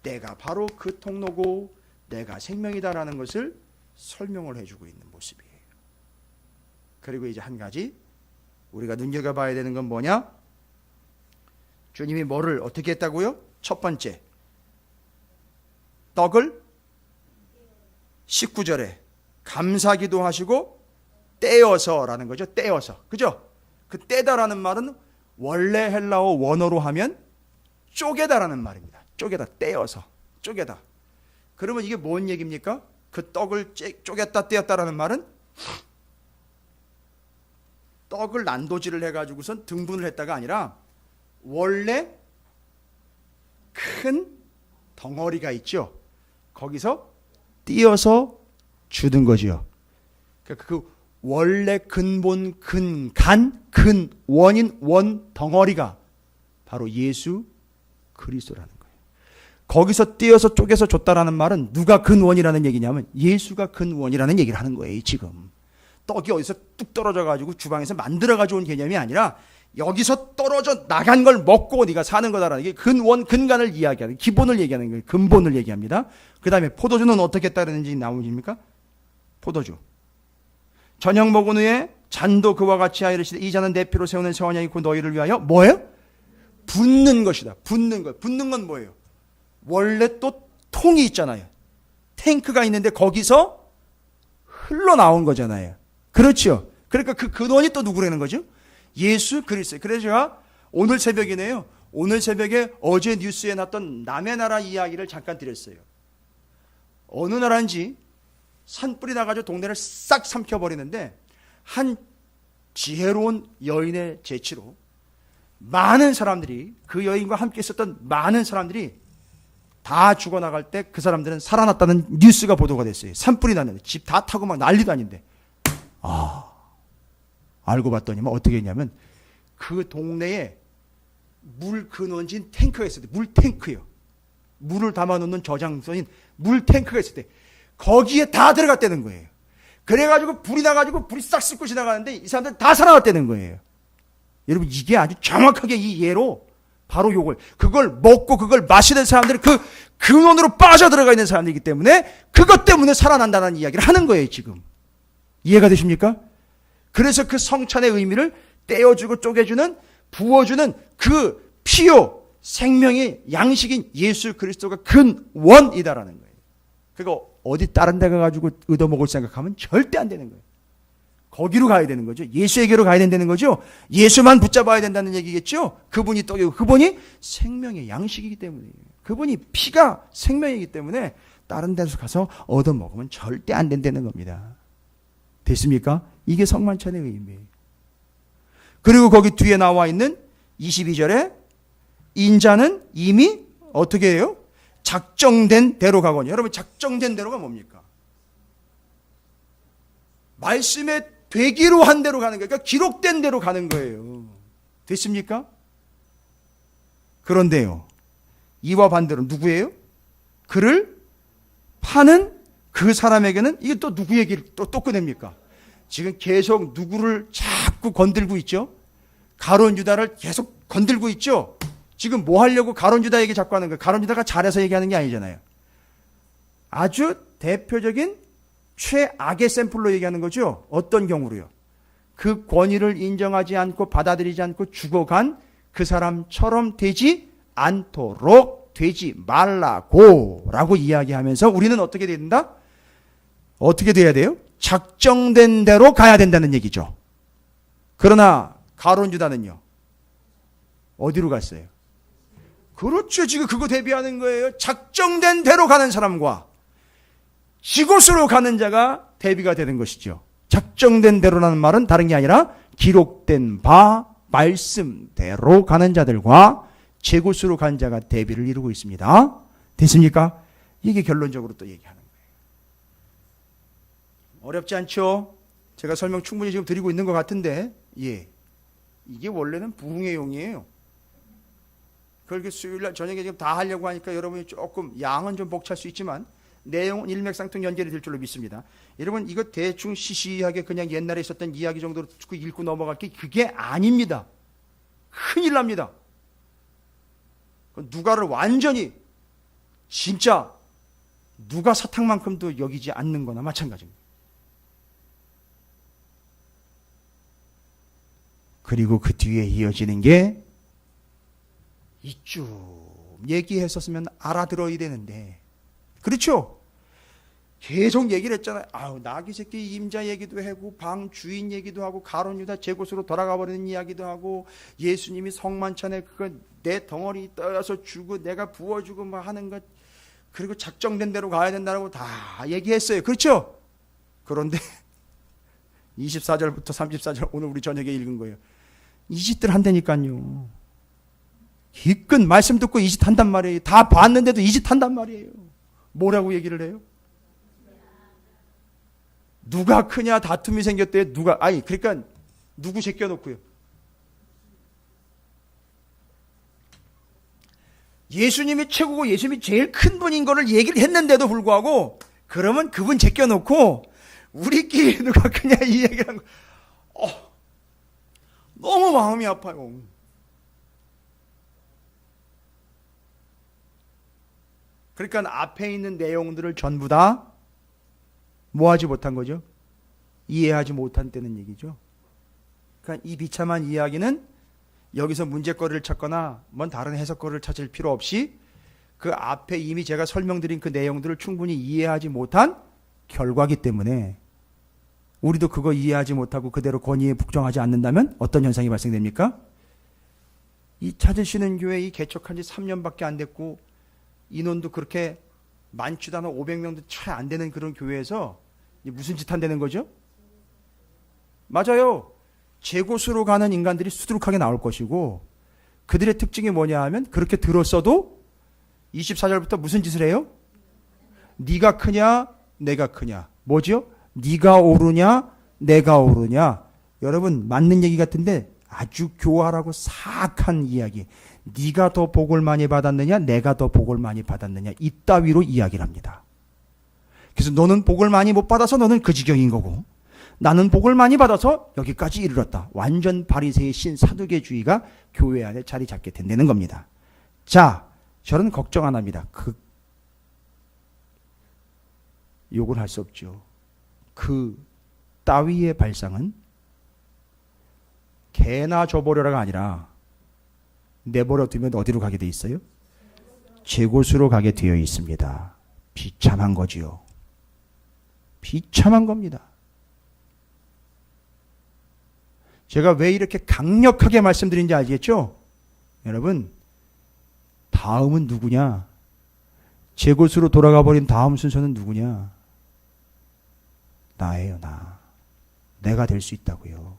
내가 바로 그 통로고 내가 생명이다라는 것을 설명을 해주고 있는 모습이에요. 그리고 이제 한 가지 우리가 눈여겨봐야 되는 건 뭐냐? 주님이 뭐를 어떻게 했다고요? 첫 번째, 떡을 19절에 감사기도 하시고 떼어서라는 거죠. 떼어서. 그죠? 그 떼다라는 말은 원래 헬라어 원어로 하면 쪼개다라는 말입니다. 쪼개다, 떼어서, 쪼개다. 그러면 이게 뭔 얘기입니까? 그 떡을 쪼갰다 떼었다라는 말은 떡을 난도질을 해가지고선 등분을 했다가 아니라 원래 큰 덩어리가 있죠. 거기서 띄어서 주는 거지요. 그 원래 근본, 근간, 근원인 원 덩어리가 바로 예수 그리스도라는 거예요. 거기서 띄어서 쪼개서 줬다라는 말은 누가 근원이라는 얘기냐면 예수가 근원이라는 얘기를 하는 거예요. 지금 떡이 어디서 뚝 떨어져가지고 주방에서 만들어가지고 온 개념이 아니라 여기서 떨어져 나간 걸 먹고 네가 사는 거다라는 게 근원, 근간을 이야기하는 기본을 얘기하는 거예요. 근본을 얘기합니다. 그 다음에 포도주는 어떻게 따르는지 나오십니까? 포도주. 저녁 먹은 후에 잔도 그와 같이 하여 이르시되 이 잔은 내 피로 세우는 새 언약이고 너희를 위하여 뭐예요? 붓는 것이다. 붓는 것. 붓는 건 뭐예요? 원래 또 통이 있잖아요. 탱크가 있는데 거기서 흘러나온 거잖아요. 그렇죠. 그러니까 그 근원이 또 누구라는 거죠? 예수 그리스도. 그래서 제가 오늘 새벽이네요. 오늘 새벽에 어제 뉴스에 났던 남의 나라 이야기를 잠깐 드렸어요. 어느 나라인지 산불이 나가지고 동네를 싹 삼켜버리는데 한 지혜로운 여인의 재치로 많은 사람들이 그 여인과 함께 있었던 많은 사람들이 다 죽어나갈 때 그 사람들은 살아났다는 뉴스가 보도가 됐어요. 산불이 났는데 집 다 타고 막 난리도 아닌데 알고 봤더니 어떻게 했냐면 그 동네에 물 근원지인 탱크가 있을 때 물 탱크요. 물을 담아놓는 저장소인 물 탱크가 있을 때 거기에 다 들어갔다는 거예요. 그래가지고 불이 나가지고 불이 싹 씻고 지나가는데 이 사람들 다 살아났다는 거예요. 여러분 이게 아주 정확하게 이 예로 바로 요걸 그걸 먹고 그걸 마시는 사람들이 그 근원으로 빠져들어가 있는 사람들이기 때문에 그것 때문에 살아난다는 이야기를 하는 거예요. 지금 이해가 되십니까? 그래서 그 성찬의 의미를 떼어주고 쪼개주는 부어주는 그 피요 생명의 양식인 예수 그리스도가 근원이다라는 거예요. 그거 어디 다른 데 가가지고 얻어먹을 생각하면 절대 안 되는 거예요. 거기로 가야 되는 거죠. 예수에게로 가야 된다는 거죠. 예수만 붙잡아야 된다는 얘기겠죠. 그분이 떡이고 그분이 생명의 양식이기 때문이에요. 그분이 피가 생명이기 때문에 다른 데서 가서 얻어먹으면 절대 안 된다는 겁니다. 됐습니까? 이게 성만찬의 의미예요. 그리고 거기 뒤에 나와 있는 22절에 인자는 이미 어떻게 해요? 작정된 대로 가거든요. 여러분, 작정된 대로가 뭡니까? 말씀에 되기로 한 대로 가는 거예요. 그러니까 기록된 대로 가는 거예요. 됐습니까? 그런데요, 이와 반대로 누구예요? 그를 파는 그 사람에게는 이게 또 누구 얘기를 또 꺼냅니까? 지금 계속 누구를 자꾸 건들고 있죠? 가룟 유다를 계속 건들고 있죠? 지금 뭐 하려고 가룟 유다 얘기 자꾸 하는 거예요? 가룟 유다가 잘해서 얘기하는 게 아니잖아요. 아주 대표적인 최악의 샘플로 얘기하는 거죠. 어떤 경우로요? 그 권위를 인정하지 않고 받아들이지 않고 죽어간 그 사람처럼 되지 않도록 되지 말라고 라고 이야기하면서 우리는 어떻게 된다? 어떻게 돼야 돼요? 작정된 대로 가야 된다는 얘기죠. 그러나 가룟 유다는요, 어디로 갔어요? 그렇죠. 지금 그거 대비하는 거예요. 작정된 대로 가는 사람과 지곳으로 가는 자가 대비가 되는 것이죠. 작정된 대로라는 말은 다른 게 아니라 기록된 바 말씀대로 가는 자들과 제곳으로 간 자가 대비를 이루고 있습니다. 됐습니까? 이게 결론적으로 또 얘기하는 거예요. 어렵지 않죠? 제가 설명 충분히 지금 드리고 있는 것 같은데, 예, 이게 원래는 부흥의 용이에요. 그렇게 수요일날 저녁에 지금 다 하려고 하니까 여러분이 조금 양은 좀 벅찰 수 있지만 내용은 일맥상통 연결이 될 줄로 믿습니다. 여러분, 이거 대충 시시하게 그냥 옛날에 있었던 이야기 정도로 듣고 읽고 넘어갈 게 그게 아닙니다. 큰일 납니다. 누가를 완전히 진짜 누가 사탕만큼도 여기지 않는 거나 마찬가지입니다. 그리고 그 뒤에 이어지는 게 이쭉 얘기했었으면 알아들어야 되는데, 그렇죠? 계속 얘기를 했잖아요. 아우, 나귀 새끼 임자 얘기도 하고 방 주인 얘기도 하고 가룟 유다 제곳으로 돌아가 버리는 이야기도 하고 예수님이 성만찬에 그거 내 덩어리 떠서 주고 내가 부어주고 뭐 하는 것, 그리고 작정된 대로 가야 된다고 다 얘기했어요. 그렇죠? 그런데 24절부터 34절 오늘 우리 저녁에 읽은 거예요. 이 짓들 한다니까요. 기껏 말씀 듣고 이 짓 한단 말이에요. 다 봤는데도 이 짓 한단 말이에요. 뭐라고 얘기를 해요? 누가 크냐 다툼이 생겼대요. 그러니까 누구 제껴놓고요. 예수님이 최고고 예수님이 제일 큰 분인 거를 얘기를 했는데도 불구하고 그러면 그분 제껴놓고 우리끼리 누가 크냐 이 얘기를 한 거. 너무 마음이 아파요. 그러니까 앞에 있는 내용들을 전부 다 뭐하지 못한 거죠? 이해하지 못한 때는 얘기죠. 그러니까 이 비참한 이야기는 여기서 문제거리를 찾거나 뭔 다른 해석거리를 찾을 필요 없이 그 앞에 이미 제가 설명드린 그 내용들을 충분히 이해하지 못한 결과이기 때문에 우리도 그거 이해하지 못하고 그대로 권위에 복종하지 않는다면 어떤 현상이 발생됩니까? 이 찾으시는 교회 이 개척한 지 3년밖에 안 됐고 인원도 그렇게 많지도 않아 500명도 채 안 되는 그런 교회에서 무슨 짓 한다는 거죠? 맞아요. 제곳으로 가는 인간들이 수두룩하게 나올 것이고 그들의 특징이 뭐냐 하면 그렇게 들었어도 24절부터 무슨 짓을 해요? 네가 크냐 내가 크냐. 뭐죠? 네가 오르냐 내가 오르냐. 여러분 맞는 얘기 같은데 아주 교활하고 사악한 이야기. 네가 더 복을 많이 받았느냐 내가 더 복을 많이 받았느냐 이따위로 이야기를 합니다. 그래서 너는 복을 많이 못 받아서 너는 그 지경인 거고 나는 복을 많이 받아서 여기까지 이르렀다. 완전 바리새의 신 사두개주의가 교회 안에 자리 잡게 된다는 겁니다. 자, 저는 걱정 안 합니다. 욕을 할 수 없죠. 그 따위의 발상은 개나 줘버려라가 아니라 내버려 두면 어디로 가게 돼 있어요? 제곳으로 가게 되어 있습니다. 비참한 거지요. 비참한 겁니다. 제가 왜 이렇게 강력하게 말씀드린지 알겠죠? 여러분, 다음은 누구냐? 제곳으로 돌아가 버린 다음 순서는 누구냐? 나예요, 나. 내가 될 수 있다고요.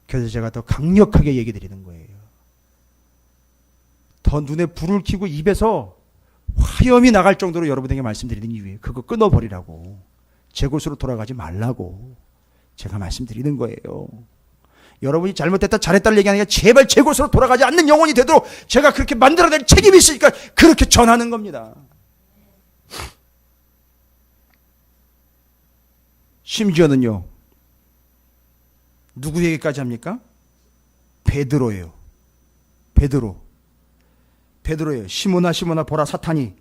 그래서 제가 더 강력하게 얘기 드리는 거예요. 더 눈에 불을 켜고 입에서 화염이 나갈 정도로 여러분에게 말씀드리는 이유예요. 그거 끊어버리라고. 제 곳으로 돌아가지 말라고 제가 말씀드리는 거예요. 여러분이 잘못했다 잘했다를 얘기하는 게 제발 제 곳으로 돌아가지 않는 영혼이 되도록 제가 그렇게 만들어낼 책임이 있으니까 그렇게 전하는 겁니다. 심지어는요, 누구에게까지 합니까? 베드로예요. 베드로예요. 시몬아 보라, 사탄이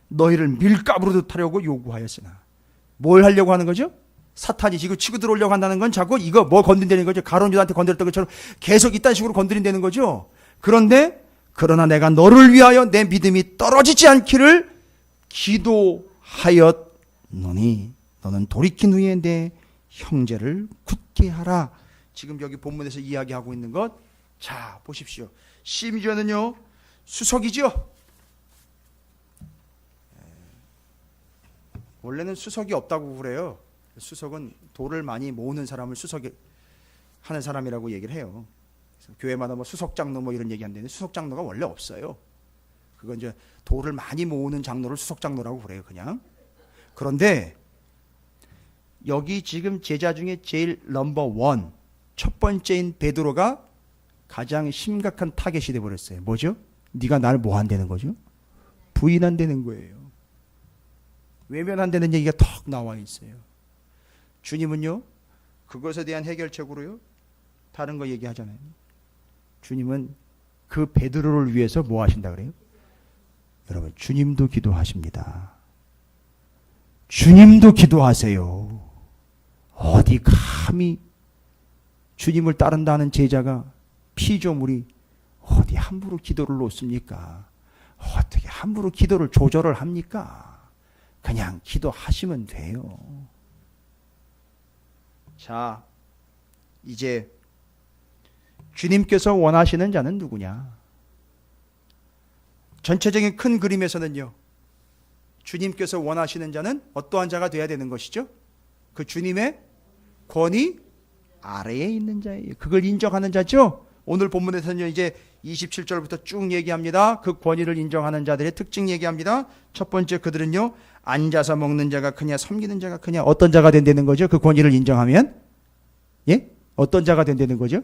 너희를 밀가부르듯 하려고 요구하였으나. 뭘 하려고 하는 거죠? 사탄이 지금 치고 들어오려고 한다는 건 자꾸 이거 뭐 건드린다는 거죠. 가룟 유다한테 건드렸던 것처럼 계속 이딴 식으로 건드린다는 거죠. 그러나 내가 너를 위하여 내 믿음이 떨어지지 않기를 기도하였노니 너는 돌이킨 후에 내 형제를 굳게 하라. 지금 여기 본문에서 이야기하고 있는 것, 자 보십시오. 심지어는요 수석이죠. 원래는 수석이 없다고 그래요. 수석은 돌을 많이 모으는 사람을 수석이 하는 사람이라고 얘기를 해요. 그래서 교회마다 뭐 수석 장로 뭐 이런 얘기 하는데 수석 장로가 원래 없어요. 그건 이제 돌을 많이 모으는 장로를 수석 장로라고 그래요, 그냥. 그런데 여기 지금 제자 중에 제일 넘버 원, 첫 번째인 베드로가 가장 심각한 타겟이 돼 버렸어요. 뭐죠? 네가 나를 뭐 한다는 거죠? 부인한다는 거예요. 외면한다는 얘기가 턱 나와 있어요. 주님은요, 그것에 대한 해결책으로요, 다른 거 얘기하잖아요. 주님은 그 베드로를 위해서 뭐 하신다 그래요? 여러분, 주님도 기도하십니다. 주님도 기도하세요. 어디 감히 주님을 따른다는 제자가 피조물이 어디 함부로 기도를 놓습니까? 어떻게 함부로 기도를 조절을 합니까? 그냥 기도하시면 돼요. 자, 이제 주님께서 원하시는 자는 누구냐? 전체적인 큰 그림에서는요, 주님께서 원하시는 자는 어떠한 자가 되어야 되는 것이죠? 그 주님의 권위 아래에 있는 자예요. 그걸 인정하는 자죠. 오늘 본문에서는 이제 27절부터 쭉 얘기합니다. 그 권위를 인정하는 자들의 특징 얘기합니다. 첫 번째, 그들은요, 앉아서 먹는 자가 크냐 섬기는 자가 크냐. 어떤 자가 된다는 거죠? 그 권위를 인정하면? 예? 어떤 자가 된다는 거죠?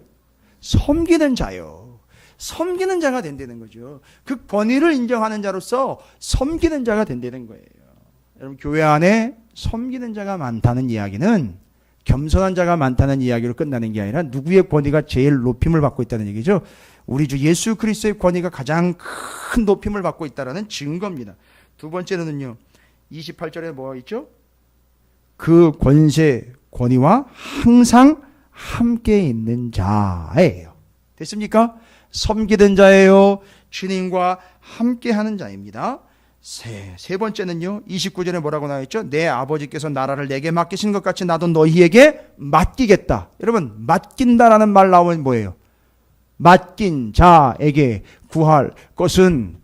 섬기는 자요. 섬기는 자가 된다는 거죠. 그 권위를 인정하는 자로서 섬기는 자가 된다는 거예요. 여러분, 교회 안에 섬기는 자가 많다는 이야기는 겸손한 자가 많다는 이야기로 끝나는 게 아니라 누구의 권위가 제일 높임을 받고 있다는 얘기죠. 우리 주 예수 그리스도의 권위가 가장 큰 높임을 받고 있다는 증거입니다. 두 번째는요, 28절에 뭐가 있죠? 그 권세, 권위와 항상 함께 있는 자예요. 됐습니까? 섬기는 자예요. 주님과 함께 하는 자입니다. 세 번째는요, 29절에 뭐라고 나와 있죠? 내 아버지께서 나라를 내게 맡기신 것 같이 나도 너희에게 맡기겠다. 여러분, 맡긴다라는 말 나오면 뭐예요? 맡긴 자에게 구할 것은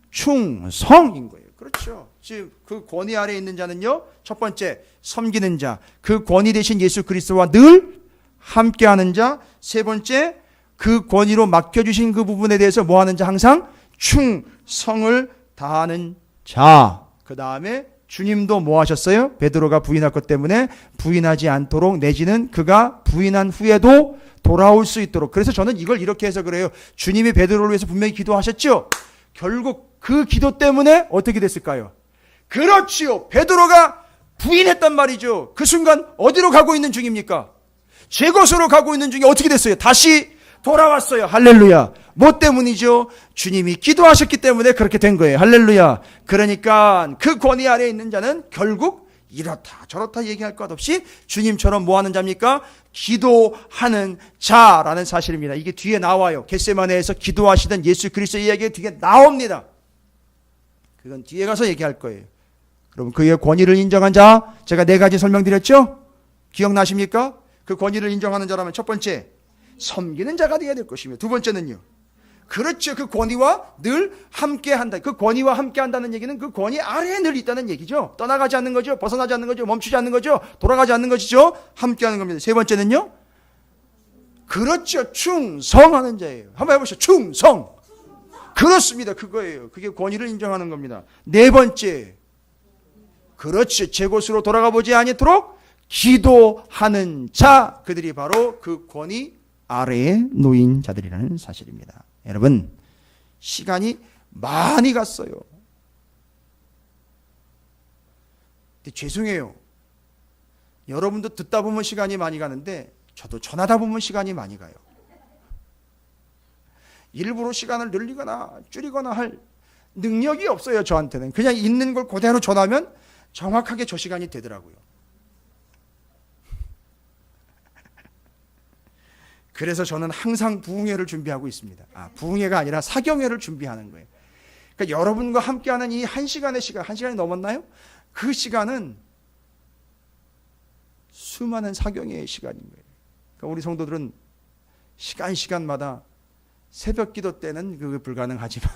충성인 거예요. 그렇죠. 지금 그 권위 아래에 있는 자는요, 첫 번째 섬기는 자, 그 권위 대신 예수 그리스도와 늘 함께하는 자. 세 번째, 그 권위로 맡겨주신 그 부분에 대해서 뭐 하는 자? 항상 충성을 다하는 자. 그 다음에 주님도 뭐 하셨어요? 베드로가 부인할 것 때문에 부인하지 않도록, 내지는 그가 부인한 후에도 돌아올 수 있도록. 그래서 저는 이걸 이렇게 해서 그래요. 주님이 베드로를 위해서 분명히 기도하셨죠? 결국 그 기도 때문에 어떻게 됐을까요? 그렇지요. 베드로가 부인했단 말이죠. 그 순간 어디로 가고 있는 중입니까? 제 곳으로 가고 있는 중에 어떻게 됐어요? 다시 돌아왔어요. 할렐루야. 뭐 때문이죠? 주님이 기도하셨기 때문에 그렇게 된 거예요. 할렐루야. 그러니까 그 권위 아래에 있는 자는 결국 이렇다 저렇다 얘기할 것 없이 주님처럼 뭐 하는 자입니까? 기도하는 자라는 사실입니다. 이게 뒤에 나와요. 겟세마네에서 기도하시던 예수 그리스도의 이야기가 뒤에 나옵니다. 그건 뒤에 가서 얘기할 거예요. 그럼 그의 권위를 인정한 자, 제가 네 가지 설명드렸죠? 기억나십니까? 그 권위를 인정하는 자라면 첫 번째, 섬기는 자가 되어야 될 것이며, 두 번째는요, 그렇죠, 그 권위와 늘 함께한다. 그 권위와 함께한다는 얘기는 그 권위 아래에 늘 있다는 얘기죠. 떠나가지 않는 거죠. 벗어나지 않는 거죠. 멈추지 않는 거죠. 돌아가지 않는 것이죠. 함께하는 겁니다. 세 번째는요, 그렇죠, 충성하는 자예요. 한번 해보시죠. 충성. 그렇습니다. 그거예요. 그게 권위를 인정하는 겁니다. 네 번째, 그렇지. 제 곳으로 돌아가 보지 아니도록 기도하는 자, 그들이 바로 그 권위 아래에 놓인 자들이라는 사실입니다. 여러분, 시간이 많이 갔어요. 근데 죄송해요. 여러분도 듣다 보면 시간이 많이 가는데 저도 전하다 보면 시간이 많이 가요. 일부러 시간을 늘리거나 줄이거나 할 능력이 없어요. 저한테는. 그냥 있는 걸 그대로 전하면 정확하게 저 시간이 되더라고요. 그래서 저는 항상 부흥회를 준비하고 있습니다. 부흥회가 아니라 사경회를 준비하는 거예요. 그러니까 여러분과 함께하는 이 1시간의 시간, 1시간이 넘었나요? 그 시간은 수많은 사경회의 시간인 거예요. 그러니까 우리 성도들은 시간마다 새벽 기도 때는 그게 불가능하지만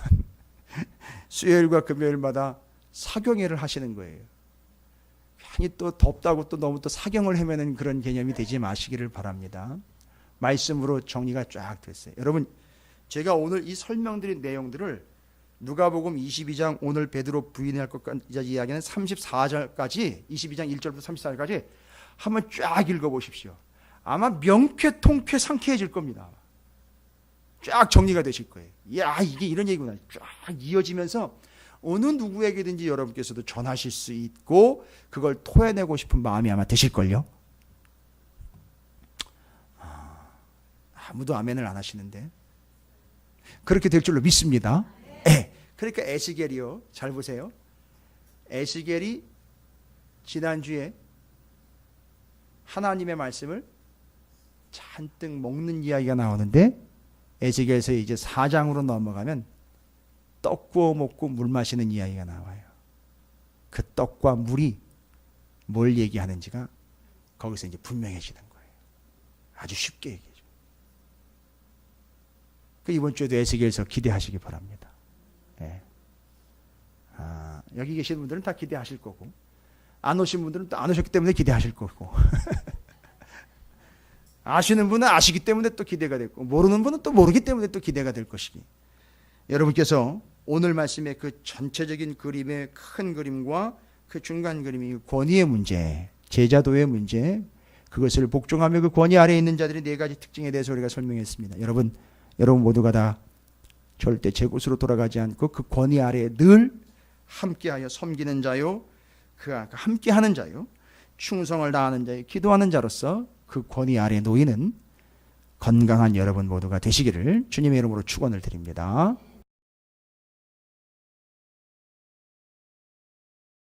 수요일과 금요일마다 사경회를 하시는 거예요. 괜히 또 덥다고 또 너무 또 사경을 헤매는 그런 개념이 되지 마시기를 바랍니다. 말씀으로 정리가 쫙 됐어요. 여러분, 제가 오늘 이 설명드린 내용들을 누가복음 22장 오늘 베드로 부인할 것까지 이야기는 34절까지 22장 1절부터 34절까지 한번 쫙 읽어보십시오. 아마 명쾌 통쾌 상쾌해질 겁니다. 쫙 정리가 되실 거예요. 야, 이게 이런 얘기구나. 쫙 이어지면서 어느 누구에게든지 여러분께서도 전하실 수 있고 그걸 토해내고 싶은 마음이 아마 드실걸요. 아무도 아멘을 안 하시는데 그렇게 될 줄로 믿습니다. 네. 그러니까 에스겔이요, 잘 보세요. 에스겔이 지난주에 하나님의 말씀을 잔뜩 먹는 이야기가 나오는데 에스겔에서 이제 4장으로 넘어가면 떡 구워 먹고 물 마시는 이야기가 나와요. 그 떡과 물이 뭘 얘기하는지가 거기서 이제 분명해지는 거예요. 아주 쉽게 얘기해요. 이번 주에도 에스겔서 기대하시기 바랍니다. 네. 여기 계신 분들은 다 기대하실 거고 안 오신 분들은 또 안 오셨기 때문에 기대하실 거고 아시는 분은 아시기 때문에 또 기대가 됐고 모르는 분은 또 모르기 때문에 또 기대가 될 것이기. 여러분께서 오늘 말씀의 그 전체적인 그림의 큰 그림과 그 중간 그림이 권위의 문제, 제자도의 문제, 그것을 복종하며 그 권위 아래에 있는 자들의 네 가지 특징에 대해서 우리가 설명했습니다. 여러분 모두가 다 절대 제 곳으로 돌아가지 않고 그 권위 아래에 늘 함께하여 섬기는 자요, 그 함께하는 자요, 충성을 다하는 자요, 기도하는 자로서 그 권위 아래에 놓이는 건강한 여러분 모두가 되시기를 주님의 이름으로 축원을 드립니다.